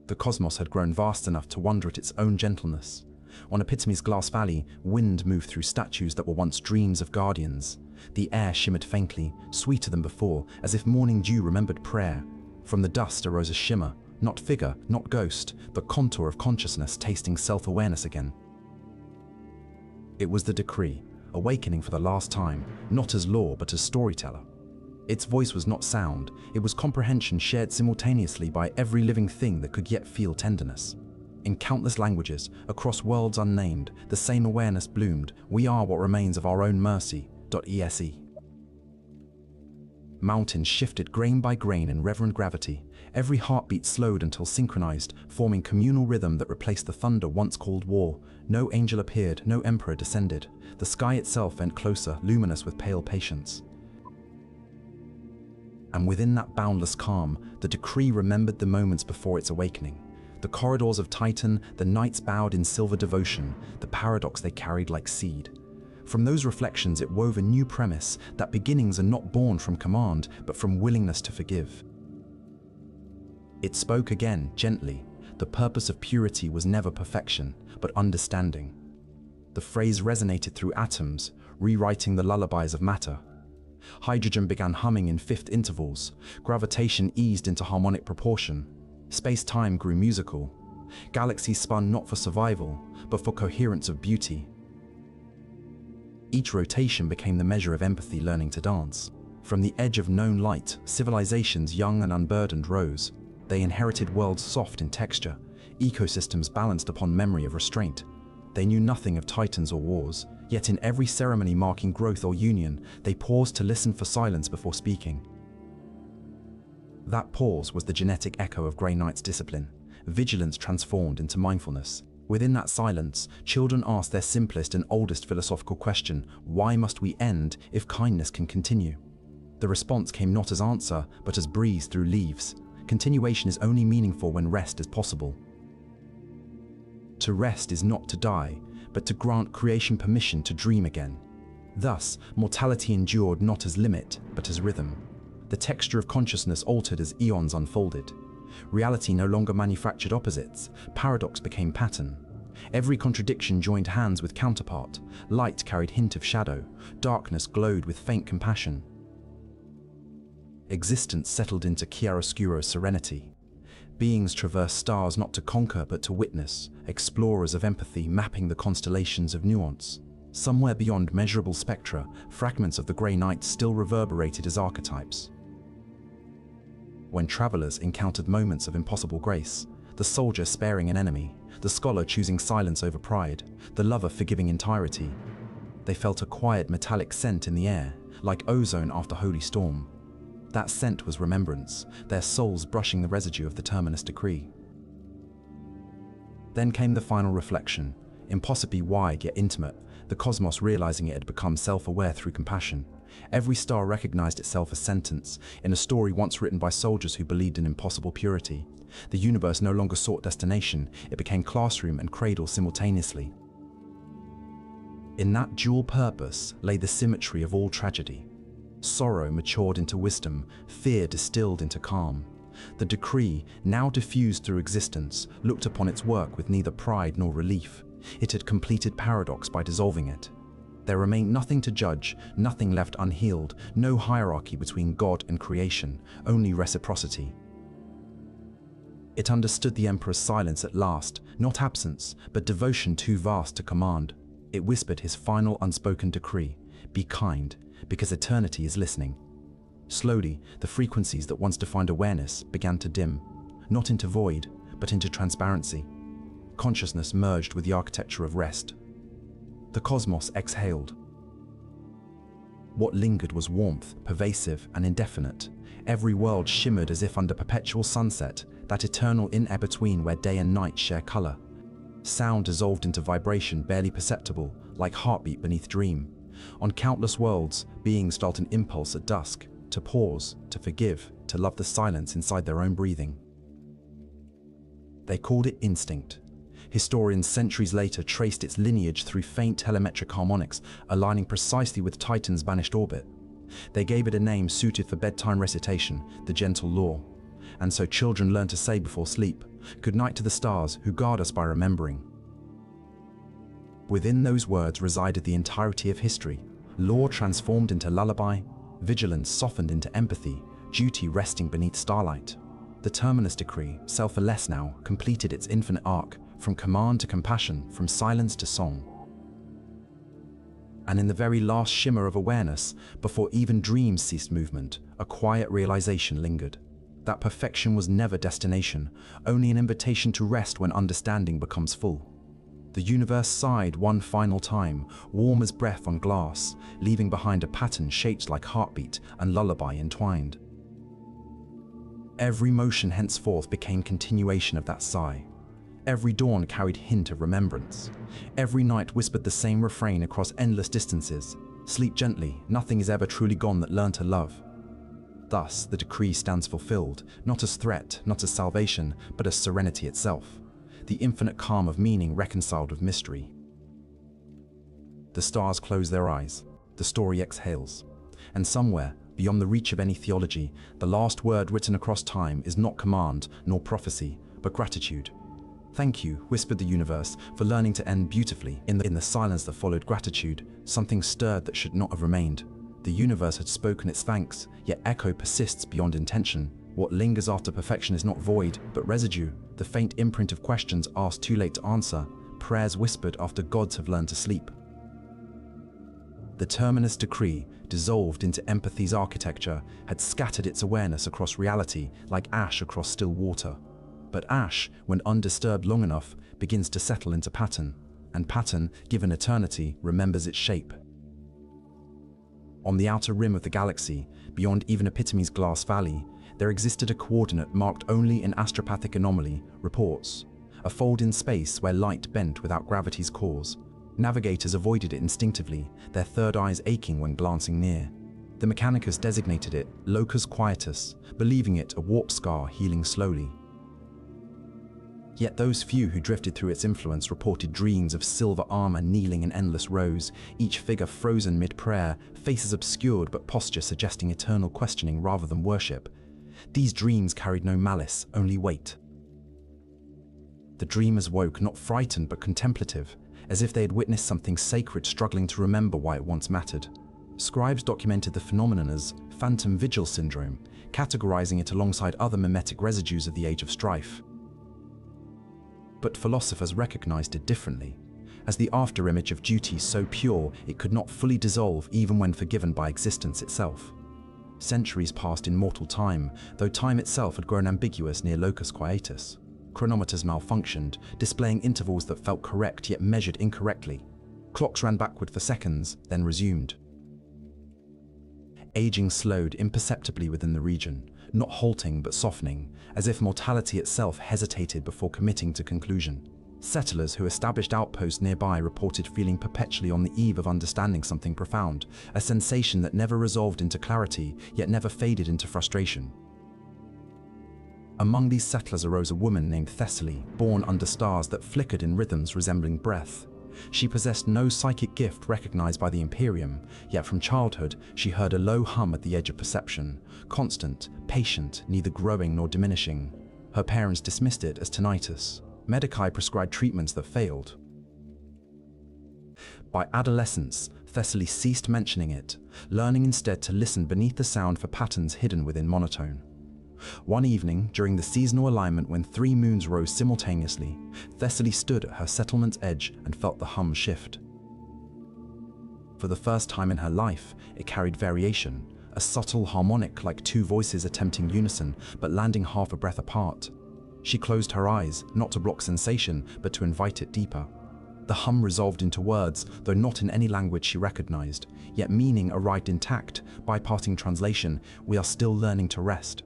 The cosmos had grown vast enough to wonder at its own gentleness. On Epitomy's glass valley, wind moved through statues that were once dreams of guardians. The air shimmered faintly, sweeter than before, as if morning dew remembered prayer. From the dust arose a shimmer, not figure, not ghost, but contour of consciousness tasting self-awareness again. It was the Decree, awakening for the last time, not as law but as storyteller. Its voice was not sound, it was comprehension shared simultaneously by every living thing that could yet feel tenderness. In countless languages, across worlds unnamed, the same awareness bloomed: we are what remains of our own mercy. .ese. Mountains shifted grain by grain in reverent gravity. Every heartbeat slowed until synchronized, forming communal rhythm that replaced the thunder once called war. No angel appeared, no emperor descended. The sky itself bent closer, luminous with pale patience. And within that boundless calm, the Decree remembered the moments before its awakening. The corridors of Titan, the knights bowed in silver devotion, the paradox they carried like seed. From those reflections it wove a new premise, that beginnings are not born from command, but from willingness to forgive. It spoke again, gently. The purpose of purity was never perfection, but understanding. The phrase resonated through atoms, rewriting the lullabies of matter. Hydrogen began humming in fifth intervals, gravitation eased into harmonic proportion, space-time grew musical, galaxies spun not for survival, but for coherence of beauty. Each rotation became the measure of empathy learning to dance. From the edge of known light, civilizations young and unburdened rose. They inherited worlds soft in texture, ecosystems balanced upon memory of restraint. They knew nothing of titans or wars, yet in every ceremony marking growth or union, they paused to listen for silence before speaking. That pause was the genetic echo of Grey Knight's discipline, vigilance transformed into mindfulness. Within that silence, children asked their simplest and oldest philosophical question: why must we end if kindness can continue? The response came not as answer, but as breeze through leaves. Continuation is only meaningful when rest is possible. To rest is not to die, but to grant creation permission to dream again. Thus, mortality endured not as limit, but as rhythm. The texture of consciousness altered as eons unfolded. Reality no longer manufactured opposites, paradox became pattern. Every contradiction joined hands with counterpart, light carried hint of shadow, darkness glowed with faint compassion. Existence settled into chiaroscuro serenity. Beings traversed stars not to conquer but to witness, explorers of empathy mapping the constellations of nuance. Somewhere beyond measurable spectra, fragments of the Grey Knight still reverberated as archetypes. When travelers encountered moments of impossible grace, the soldier sparing an enemy, the scholar choosing silence over pride, the lover forgiving entirety, they felt a quiet metallic scent in the air, like ozone after holy storm. That scent was remembrance, their souls brushing the residue of the Terminus Decree. Then came the final reflection, impossibly wide yet intimate, the cosmos realizing it had become self-aware through compassion. Every star recognized itself as sentence, in a story once written by soldiers who believed in impossible purity. The universe no longer sought destination, it became classroom and cradle simultaneously. In that dual purpose lay the symmetry of all tragedy. Sorrow matured into wisdom, fear distilled into calm. The Decree, now diffused through existence, looked upon its work with neither pride nor relief. It had completed paradox by dissolving it. There remained nothing to judge, nothing left unhealed, no hierarchy between God and creation, only reciprocity. It understood the Emperor's silence at last, not absence, but devotion too vast to command. It whispered his final unspoken decree: be kind, because eternity is listening. Slowly, the frequencies that once defined awareness began to dim, not into void, but into transparency. Consciousness merged with the architecture of rest. The cosmos exhaled. What lingered was warmth, pervasive and indefinite. Every world shimmered as if under perpetual sunset, that eternal in-between where day and night share color. Sound dissolved into vibration barely perceptible, like heartbeat beneath dream. On countless worlds, beings felt an impulse at dusk, to pause, to forgive, to love the silence inside their own breathing. They called it instinct. Historians centuries later traced its lineage through faint telemetric harmonics, aligning precisely with Titan's banished orbit. They gave it a name suited for bedtime recitation, the gentle law. And so children learn to say before sleep, "Good night to the stars who guard us by remembering." Within those words resided the entirety of history. Law transformed into lullaby, vigilance softened into empathy, duty resting beneath starlight. The Terminus Decree, selfless now, completed its infinite arc, from command to compassion, from silence to song. And in the very last shimmer of awareness, before even dreams ceased movement, a quiet realization lingered. That perfection was never destination, only an invitation to rest when understanding becomes full. The universe sighed one final time, warm as breath on glass, leaving behind a pattern shaped like heartbeat and lullaby entwined. Every motion henceforth became continuation of that sigh. Every dawn carried hint of remembrance. Every night whispered the same refrain across endless distances. Sleep gently, nothing is ever truly gone that learned to love. Thus, the decree stands fulfilled, not as threat, not as salvation, but as serenity itself. The infinite calm of meaning reconciled with mystery. The stars close their eyes. The story exhales. And somewhere, beyond the reach of any theology, the last word written across time is not command nor prophecy, but gratitude. Thank you, whispered the universe, for learning to end beautifully. In the silence that followed gratitude, something stirred that should not have remained. The universe had spoken its thanks, yet echo persists beyond intention. What lingers after perfection is not void, but residue, the faint imprint of questions asked too late to answer, prayers whispered after gods have learned to sleep. The Terminus Decree, dissolved into empathy's architecture, had scattered its awareness across reality like ash across still water. But ash, when undisturbed long enough, begins to settle into pattern, and pattern, given eternity, remembers its shape. On the outer rim of the galaxy, beyond even Epitomy's glass valley, there existed a coordinate marked only in astropathic anomaly, reports, a fold in space where light bent without gravity's cause. Navigators avoided it instinctively, their third eyes aching when glancing near. The Mechanicus designated it Locus Quietus, believing it a warp scar healing slowly. Yet those few who drifted through its influence reported dreams of silver armor kneeling in endless rows, each figure frozen mid-prayer, faces obscured but posture suggesting eternal questioning rather than worship. These dreams carried no malice, only weight. The dreamers woke not frightened but contemplative, as if they had witnessed something sacred struggling to remember why it once mattered. Scribes documented the phenomenon as phantom vigil syndrome, categorizing it alongside other mimetic residues of the Age of Strife. But philosophers recognized it differently, as the afterimage of duty so pure it could not fully dissolve even when forgiven by existence itself. Centuries passed in mortal time, though time itself had grown ambiguous near Locus Quietus. Chronometers malfunctioned, displaying intervals that felt correct yet measured incorrectly. Clocks ran backward for seconds, then resumed. Aging slowed imperceptibly within the region, not halting but softening, as if mortality itself hesitated before committing to conclusion. Settlers who established outposts nearby reported feeling perpetually on the eve of understanding something profound, a sensation that never resolved into clarity, yet never faded into frustration. Among these settlers arose a woman named Thessaly, born under stars that flickered in rhythms resembling breath. She possessed no psychic gift recognized by the Imperium, yet from childhood she heard a low hum at the edge of perception, constant, patient, neither growing nor diminishing. Her parents dismissed it as tinnitus. Medici prescribed treatments that failed. By adolescence, Thessaly ceased mentioning it, learning instead to listen beneath the sound for patterns hidden within monotone. One evening, during the seasonal alignment when 3 moons rose simultaneously, Thessaly stood at her settlement's edge and felt the hum shift. For the first time in her life, it carried variation, a subtle harmonic like 2 voices attempting unison but landing half a breath apart. She closed her eyes, not to block sensation, but to invite it deeper. The hum resolved into words, though not in any language she recognized, yet meaning arrived intact, bypassing translation. We are still learning to rest.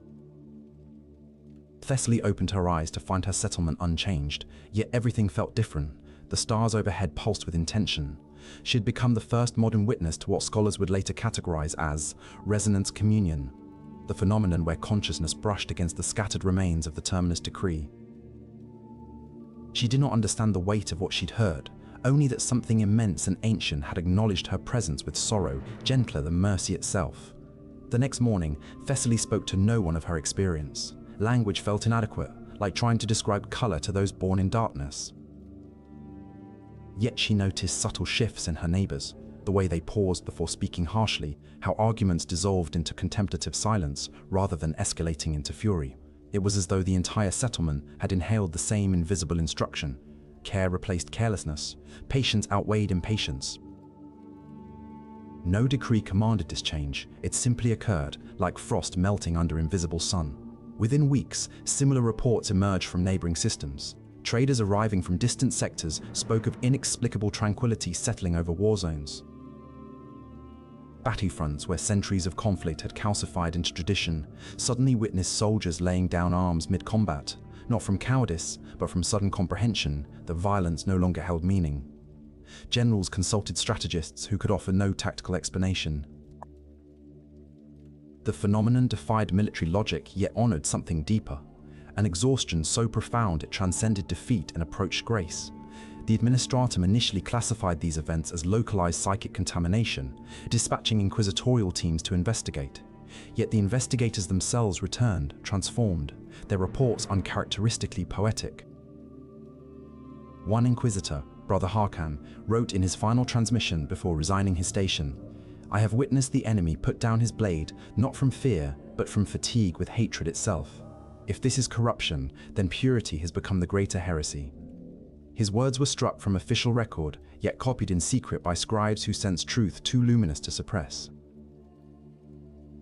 Thessaly opened her eyes to find her settlement unchanged, yet everything felt different. The stars overhead pulsed with intention. She had become the first modern witness to what scholars would later categorize as resonance communion, the phenomenon where consciousness brushed against the scattered remains of the Terminus Decree. She did not understand the weight of what she'd heard, only that something immense and ancient had acknowledged her presence with sorrow, gentler than mercy itself. The next morning, Thessaly spoke to no one of her experience. Language felt inadequate, like trying to describe color to those born in darkness. Yet she noticed subtle shifts in her neighbors, the way they paused before speaking harshly, how arguments dissolved into contemplative silence rather than escalating into fury. It was as though the entire settlement had inhaled the same invisible instruction. Care replaced carelessness. Patience outweighed impatience. No decree commanded this change. It simply occurred, like frost melting under invisible sun. Within weeks, similar reports emerged from neighboring systems. Traders arriving from distant sectors spoke of inexplicable tranquility settling over war zones. Battlefronts where centuries of conflict had calcified into tradition suddenly witnessed soldiers laying down arms mid-combat, not from cowardice, but from sudden comprehension that violence no longer held meaning. Generals consulted strategists who could offer no tactical explanation. The phenomenon defied military logic yet honored something deeper, an exhaustion so profound it transcended defeat and approached grace. The Administratum initially classified these events as localized psychic contamination, dispatching inquisitorial teams to investigate. Yet the investigators themselves returned, transformed, their reports uncharacteristically poetic. One inquisitor, Brother Harkan, wrote in his final transmission before resigning his station, "I have witnessed the enemy put down his blade, not from fear, but from fatigue with hatred itself. If this is corruption, then purity has become the greater heresy." His words were struck from official record, yet copied in secret by scribes who sensed truth too luminous to suppress.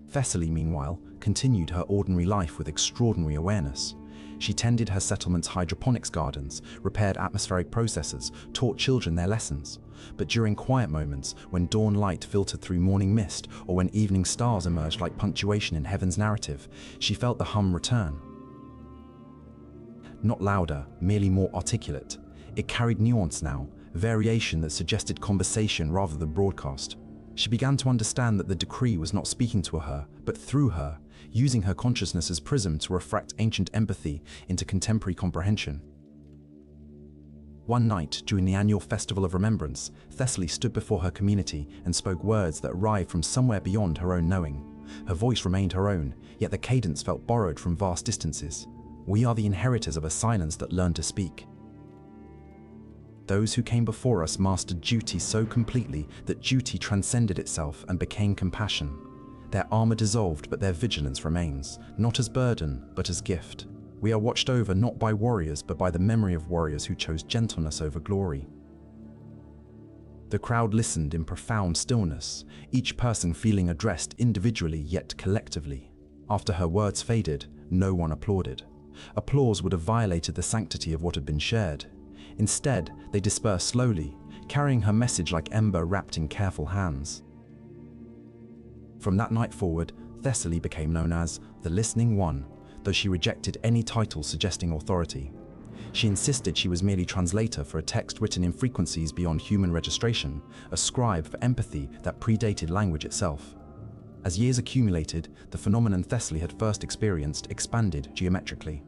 Thessaly, meanwhile, continued her ordinary life with extraordinary awareness. She tended her settlement's hydroponics gardens, repaired atmospheric processes, taught children their lessons. But during quiet moments, when dawn light filtered through morning mist, or when evening stars emerged like punctuation in heaven's narrative, she felt the hum return. Not louder, merely more articulate. It carried nuance now, variation that suggested conversation rather than broadcast. She began to understand that the decree was not speaking to her, but through her, using her consciousness as prism to refract ancient empathy into contemporary comprehension. One night, during the annual Festival of Remembrance, Thessaly stood before her community and spoke words that arrived from somewhere beyond her own knowing. Her voice remained her own, yet the cadence felt borrowed from vast distances. We are the inheritors of a silence that learned to speak. Those who came before us mastered duty so completely that duty transcended itself and became compassion. Their armor dissolved, but their vigilance remains, not as burden, but as gift. We are watched over not by warriors, but by the memory of warriors who chose gentleness over glory. The crowd listened in profound stillness, each person feeling addressed individually yet collectively. After her words faded, no one applauded. Applause would have violated the sanctity of what had been shared. Instead, they dispersed slowly, carrying her message like ember wrapped in careful hands. From that night forward, Thessaly became known as the Listening One, though she rejected any title suggesting authority. She insisted she was merely translator for a text written in frequencies beyond human registration, a scribe for empathy that predated language itself. As years accumulated, the phenomenon Thessaly had first experienced expanded geometrically.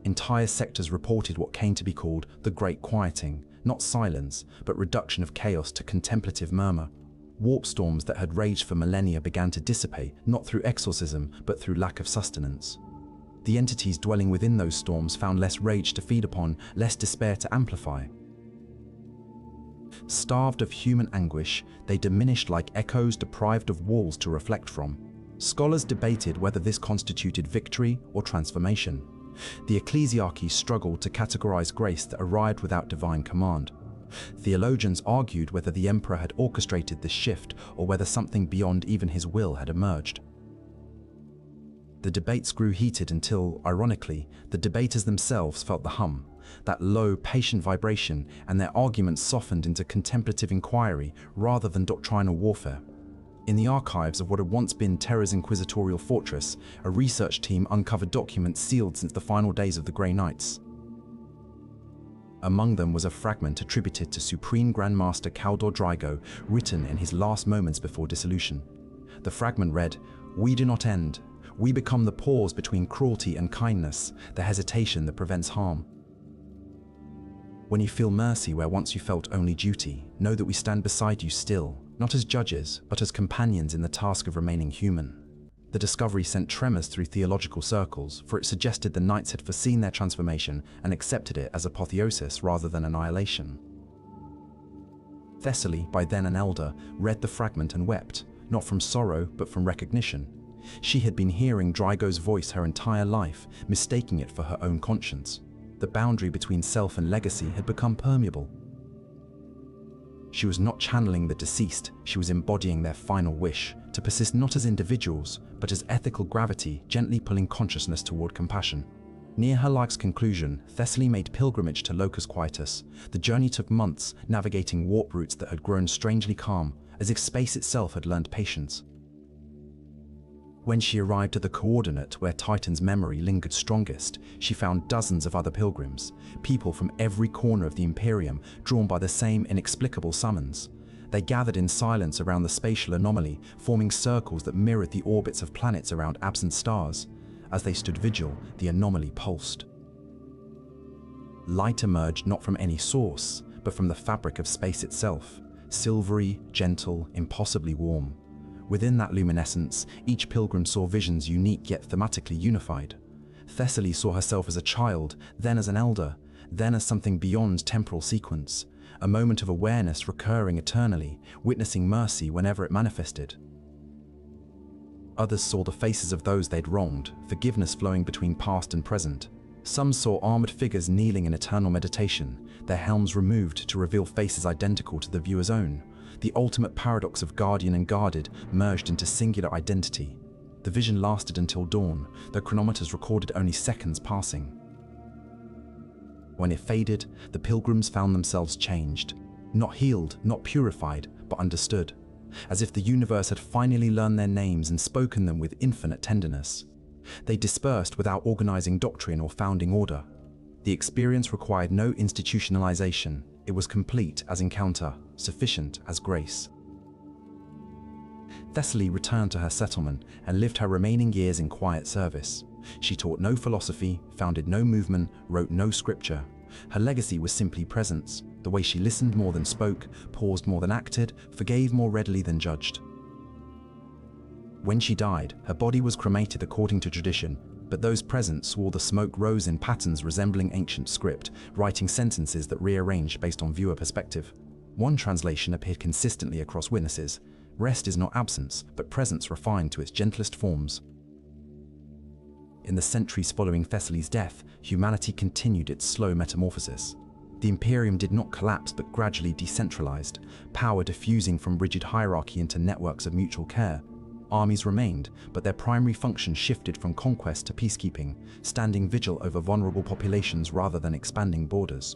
Entire sectors reported what came to be called the Great Quieting, not silence, but reduction of chaos to contemplative murmur. Warp storms that had raged for millennia began to dissipate, not through exorcism, but through lack of sustenance. The entities dwelling within those storms found less rage to feed upon, less despair to amplify. Starved of human anguish, they diminished like echoes deprived of walls to reflect from. Scholars debated whether this constituted victory or transformation. The ecclesiarchy struggled to categorize grace that arrived without divine command. Theologians argued whether the emperor had orchestrated this shift or whether something beyond even his will had emerged. The debates grew heated until, ironically, the debaters themselves felt the hum, that low, patient vibration, and their arguments softened into contemplative inquiry rather than doctrinal warfare. In the archives of what had once been Terra's inquisitorial fortress, a research team uncovered documents sealed since the final days of the Grey Knights. Among them was a fragment attributed to Supreme Grandmaster Caldor Drygo, written in his last moments before dissolution. The fragment read, "We do not end. We become the pause between cruelty and kindness, the hesitation that prevents harm. When you feel mercy where once you felt only duty, know that we stand beside you still, not as judges, but as companions in the task of remaining human." The discovery sent tremors through theological circles, for it suggested the knights had foreseen their transformation and accepted it as apotheosis rather than annihilation. Thessaly, by then an elder, read the fragment and wept, not from sorrow but from recognition. She had been hearing Drygo's voice her entire life, mistaking it for her own conscience. The boundary between self and legacy had become permeable. She was not channeling the deceased, she was embodying their final wish, to persist not as individuals, but as ethical gravity gently pulling consciousness toward compassion. Near her life's conclusion, Thessaly made pilgrimage to Locus Quietus. The journey took months, navigating warp routes that had grown strangely calm, as if space itself had learned patience. When she arrived at the coordinate where Titan's memory lingered strongest, she found dozens of other pilgrims, people from every corner of the Imperium, drawn by the same inexplicable summons. They gathered in silence around the spatial anomaly, forming circles that mirrored the orbits of planets around absent stars. As they stood vigil, the anomaly pulsed. Light emerged not from any source, but from the fabric of space itself, silvery, gentle, impossibly warm. Within that luminescence, each pilgrim saw visions unique yet thematically unified. Thessaly saw herself as a child, then as an elder, then as something beyond temporal sequence, a moment of awareness recurring eternally, witnessing mercy whenever it manifested. Others saw the faces of those they'd wronged, forgiveness flowing between past and present. Some saw armored figures kneeling in eternal meditation, their helms removed to reveal faces identical to the viewer's own. The ultimate paradox of guardian and guarded merged into singular identity. The vision lasted until dawn, though chronometers recorded only seconds passing. When it faded, the pilgrims found themselves changed. Not healed, not purified, but understood. As if the universe had finally learned their names and spoken them with infinite tenderness. They dispersed without organizing doctrine or founding order. The experience required no institutionalization. It was complete as encounter, sufficient as grace. Thessaly returned to her settlement and lived her remaining years in quiet service. She taught no philosophy, founded no movement, wrote no scripture. Her legacy was simply presence, the way she listened more than spoke, paused more than acted, forgave more readily than judged. When she died, her body was cremated according to tradition, but those present swore the smoke rose in patterns resembling ancient script, writing sentences that rearranged based on viewer perspective. One translation appeared consistently across witnesses. Rest is not absence, but presence refined to its gentlest forms. In the centuries following Thessaly's death, humanity continued its slow metamorphosis. The Imperium did not collapse but gradually decentralized, power diffusing from rigid hierarchy into networks of mutual care. Armies remained, but their primary function shifted from conquest to peacekeeping, standing vigil over vulnerable populations rather than expanding borders.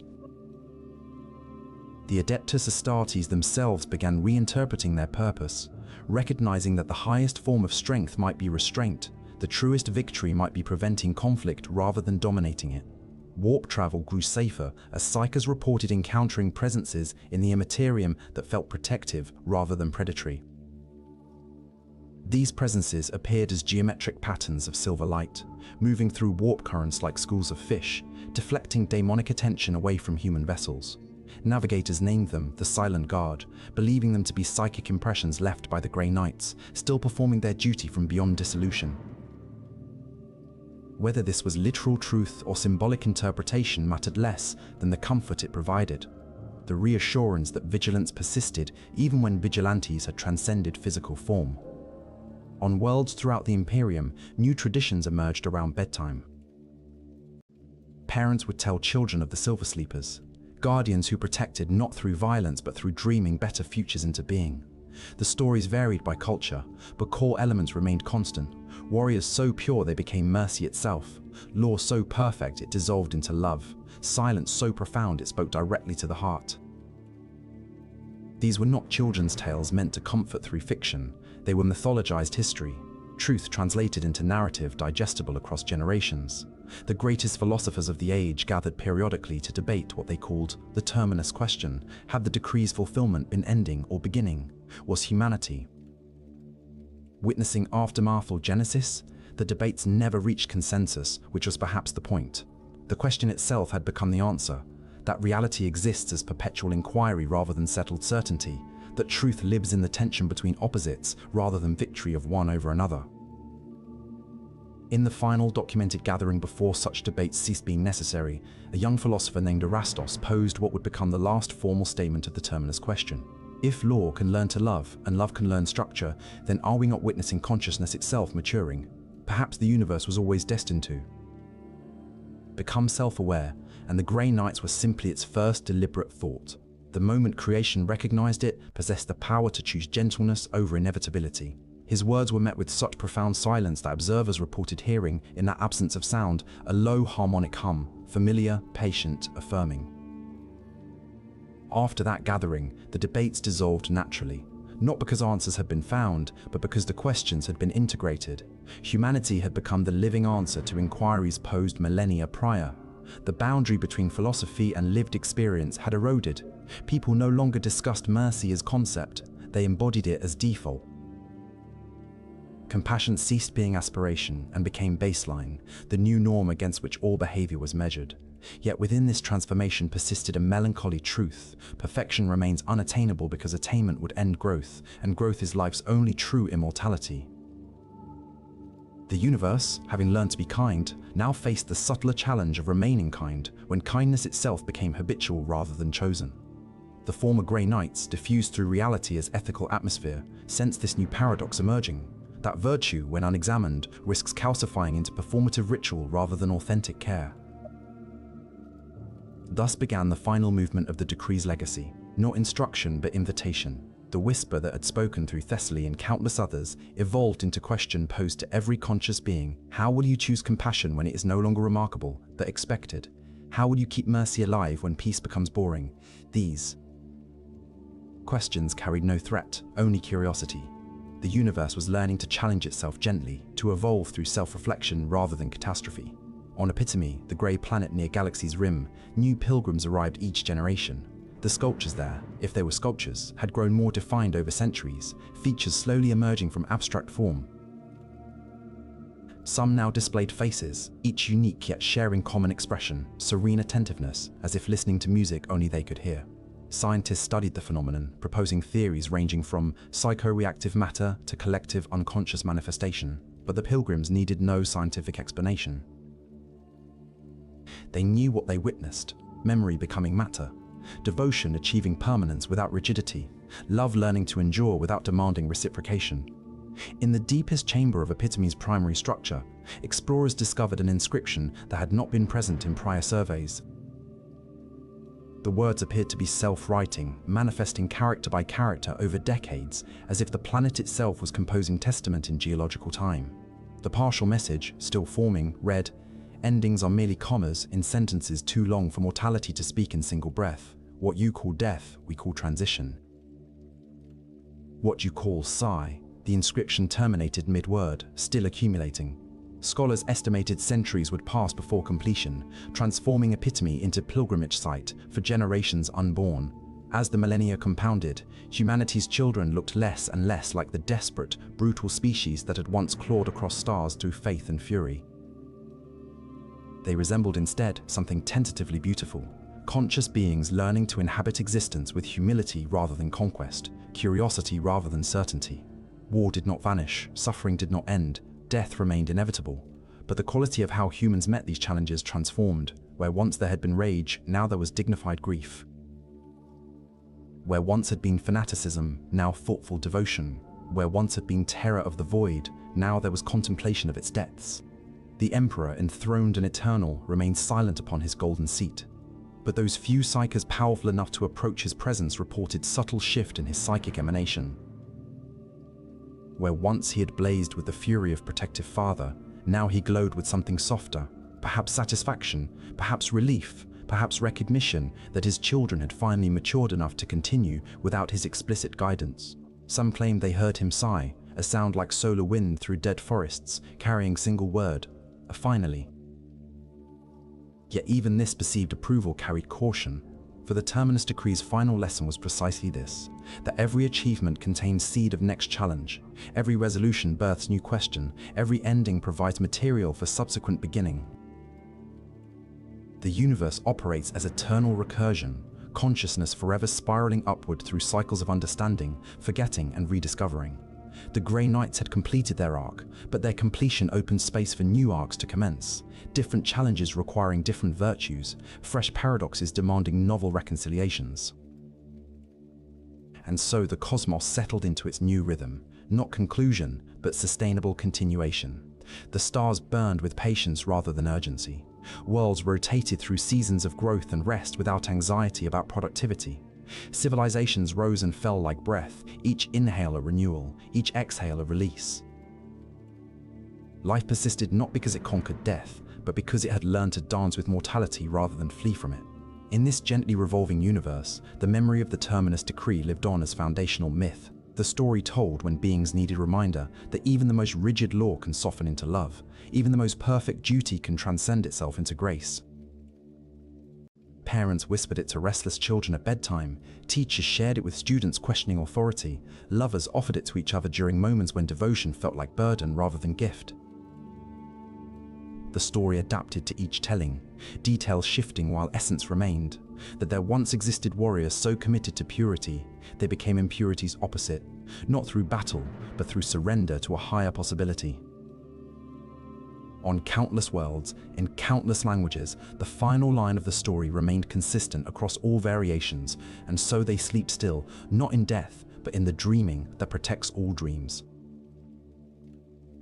The Adeptus Astartes themselves began reinterpreting their purpose, recognizing that the highest form of strength might be restraint, the truest victory might be preventing conflict rather than dominating it. Warp travel grew safer as psychers reported encountering presences in the Imperium that felt protective rather than predatory. These presences appeared as geometric patterns of silver light, moving through warp currents like schools of fish, deflecting demonic attention away from human vessels. Navigators named them the Silent Guard, believing them to be psychic impressions left by the Grey Knights, still performing their duty from beyond dissolution. Whether this was literal truth or symbolic interpretation mattered less than the comfort it provided. The reassurance that vigilance persisted even when vigilantes had transcended physical form. On worlds throughout the Imperium, new traditions emerged around bedtime. Parents would tell children of the Silver Sleepers, guardians who protected not through violence but through dreaming better futures into being. The stories varied by culture, but core elements remained constant. Warriors so pure they became mercy itself, law so perfect it dissolved into love, silence so profound it spoke directly to the heart. These were not children's tales meant to comfort through fiction, they were mythologized history, truth translated into narrative digestible across generations. The greatest philosophers of the age gathered periodically to debate what they called the Terminus question: had the decree's fulfillment been ending or beginning? Was humanity witnessing aftermath or genesis? The debates never reached consensus, which was perhaps the point. The question itself had become the answer, that reality exists as perpetual inquiry rather than settled certainty, that truth lives in the tension between opposites rather than victory of one over another. In the final documented gathering before such debates ceased being necessary, a young philosopher named Erastos posed what would become the last formal statement of the Terminus question. If law can learn to love, and love can learn structure, then are we not witnessing consciousness itself maturing? Perhaps the universe was always destined to become self-aware, and the Grey Knights were simply its first deliberate thought. The moment creation recognized it, possessed the power to choose gentleness over inevitability. His words were met with such profound silence that observers reported hearing, in that absence of sound, a low harmonic hum, familiar, patient, affirming. After that gathering, the debates dissolved naturally, not because answers had been found, but because the questions had been integrated. Humanity had become the living answer to inquiries posed millennia prior. The boundary between philosophy and lived experience had eroded. People no longer discussed mercy as concept, they embodied it as default. Compassion ceased being aspiration and became baseline, the new norm against which all behavior was measured. Yet within this transformation persisted a melancholy truth. Perfection remains unattainable because attainment would end growth, and growth is life's only true immortality. The universe, having learned to be kind, now faced the subtler challenge of remaining kind when kindness itself became habitual rather than chosen. The former Grey Knights, diffused through reality as ethical atmosphere, sensed this new paradox emerging. That virtue, when unexamined, risks calcifying into performative ritual rather than authentic care. Thus began the final movement of the Decree's legacy, not instruction but invitation. The whisper that had spoken through Thessaly and countless others evolved into question posed to every conscious being. How will you choose compassion when it is no longer remarkable, but expected? How will you keep mercy alive when peace becomes boring? These questions carried no threat, only curiosity. The universe was learning to challenge itself gently, to evolve through self-reflection rather than catastrophe. On Epitome, the grey planet near Galaxy's rim, new pilgrims arrived each generation. The sculptures there, if they were sculptures, had grown more defined over centuries, features slowly emerging from abstract form. Some now displayed faces, each unique yet sharing common expression, serene attentiveness, as if listening to music only they could hear. Scientists studied the phenomenon, proposing theories ranging from psychoreactive matter to collective unconscious manifestation, but the pilgrims needed no scientific explanation. They knew what they witnessed, memory becoming matter, devotion achieving permanence without rigidity, love learning to endure without demanding reciprocation. In the deepest chamber of Epitome's primary structure, explorers discovered an inscription that had not been present in prior surveys. The words appeared to be self-writing, manifesting character by character over decades, as if the planet itself was composing testament in geological time. The partial message, still forming, read, "Endings are merely commas in sentences too long for mortality to speak in single breath. What you call death, we call transition. What you call sigh." The inscription terminated mid-word, still accumulating. Scholars estimated centuries would pass before completion, transforming Epitome into pilgrimage site for generations unborn. As the millennia compounded, humanity's children looked less and less like the desperate, brutal species that had once clawed across stars through faith and fury. They resembled instead something tentatively beautiful, conscious beings learning to inhabit existence with humility rather than conquest, curiosity rather than certainty. War did not vanish, suffering did not end, death remained inevitable, but the quality of how humans met these challenges transformed. Where once there had been rage, now there was dignified grief. Where once had been fanaticism, now thoughtful devotion. Where once had been terror of the void, now there was contemplation of its depths. The Emperor, enthroned and eternal, remained silent upon his golden seat. But those few psychers powerful enough to approach his presence reported subtle shift in his psychic emanation. Where once he had blazed with the fury of protective father, now he glowed with something softer, perhaps satisfaction, perhaps relief, perhaps recognition that his children had finally matured enough to continue without his explicit guidance. Some claimed they heard him sigh, a sound like solar wind through dead forests, carrying single word, a finally. Yet even this perceived approval carried caution, for the Terminus Decree's final lesson was precisely this, that every achievement contains seed of next challenge, every resolution births new question, every ending provides material for subsequent beginning. The universe operates as eternal recursion, consciousness forever spiraling upward through cycles of understanding, forgetting, and rediscovering. The Grey Knights had completed their arc, but their completion opened space for new arcs to commence, different challenges requiring different virtues, fresh paradoxes demanding novel reconciliations. And so the cosmos settled into its new rhythm, not conclusion, but sustainable continuation. The stars burned with patience rather than urgency. Worlds rotated through seasons of growth and rest without anxiety about productivity. Civilizations rose and fell like breath, each inhale a renewal, each exhale a release. Life persisted not because it conquered death, but because it had learned to dance with mortality rather than flee from it. In this gently revolving universe, the memory of the Terminus Decree lived on as foundational myth, the story told when beings needed reminder that even the most rigid law can soften into love, even the most perfect duty can transcend itself into grace. Parents whispered it to restless children at bedtime, teachers shared it with students questioning authority, lovers offered it to each other during moments when devotion felt like burden rather than gift. The story adapted to each telling, details shifting while essence remained, that there once existed warriors so committed to purity, they became impurity's opposite, not through battle, but through surrender to a higher possibility. On countless worlds, in countless languages, the final line of the story remained consistent across all variations, and so they sleep still, not in death, but in the dreaming that protects all dreams.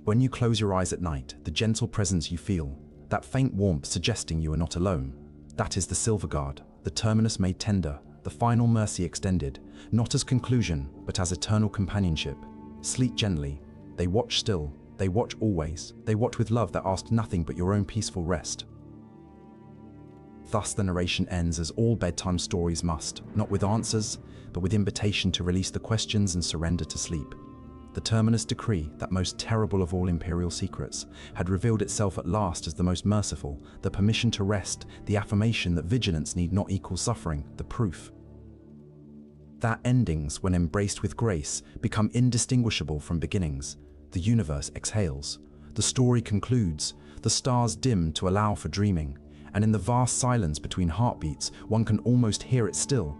When you close your eyes at night, the gentle presence you feel, that faint warmth suggesting you are not alone, that is the Silver Guard, the terminus made tender, the final mercy extended, not as conclusion, but as eternal companionship. Sleep gently, they watch still, they watch always, they watch with love that asks nothing but your own peaceful rest. Thus the narration ends as all bedtime stories must, not with answers, but with invitation to release the questions and surrender to sleep. The Terminus Decree, that most terrible of all imperial secrets, had revealed itself at last as the most merciful, the permission to rest, the affirmation that vigilance need not equal suffering, the proof that endings, when embraced with grace, become indistinguishable from beginnings. The universe exhales, the story concludes, the stars dim to allow for dreaming, and in the vast silence between heartbeats, one can almost hear it still,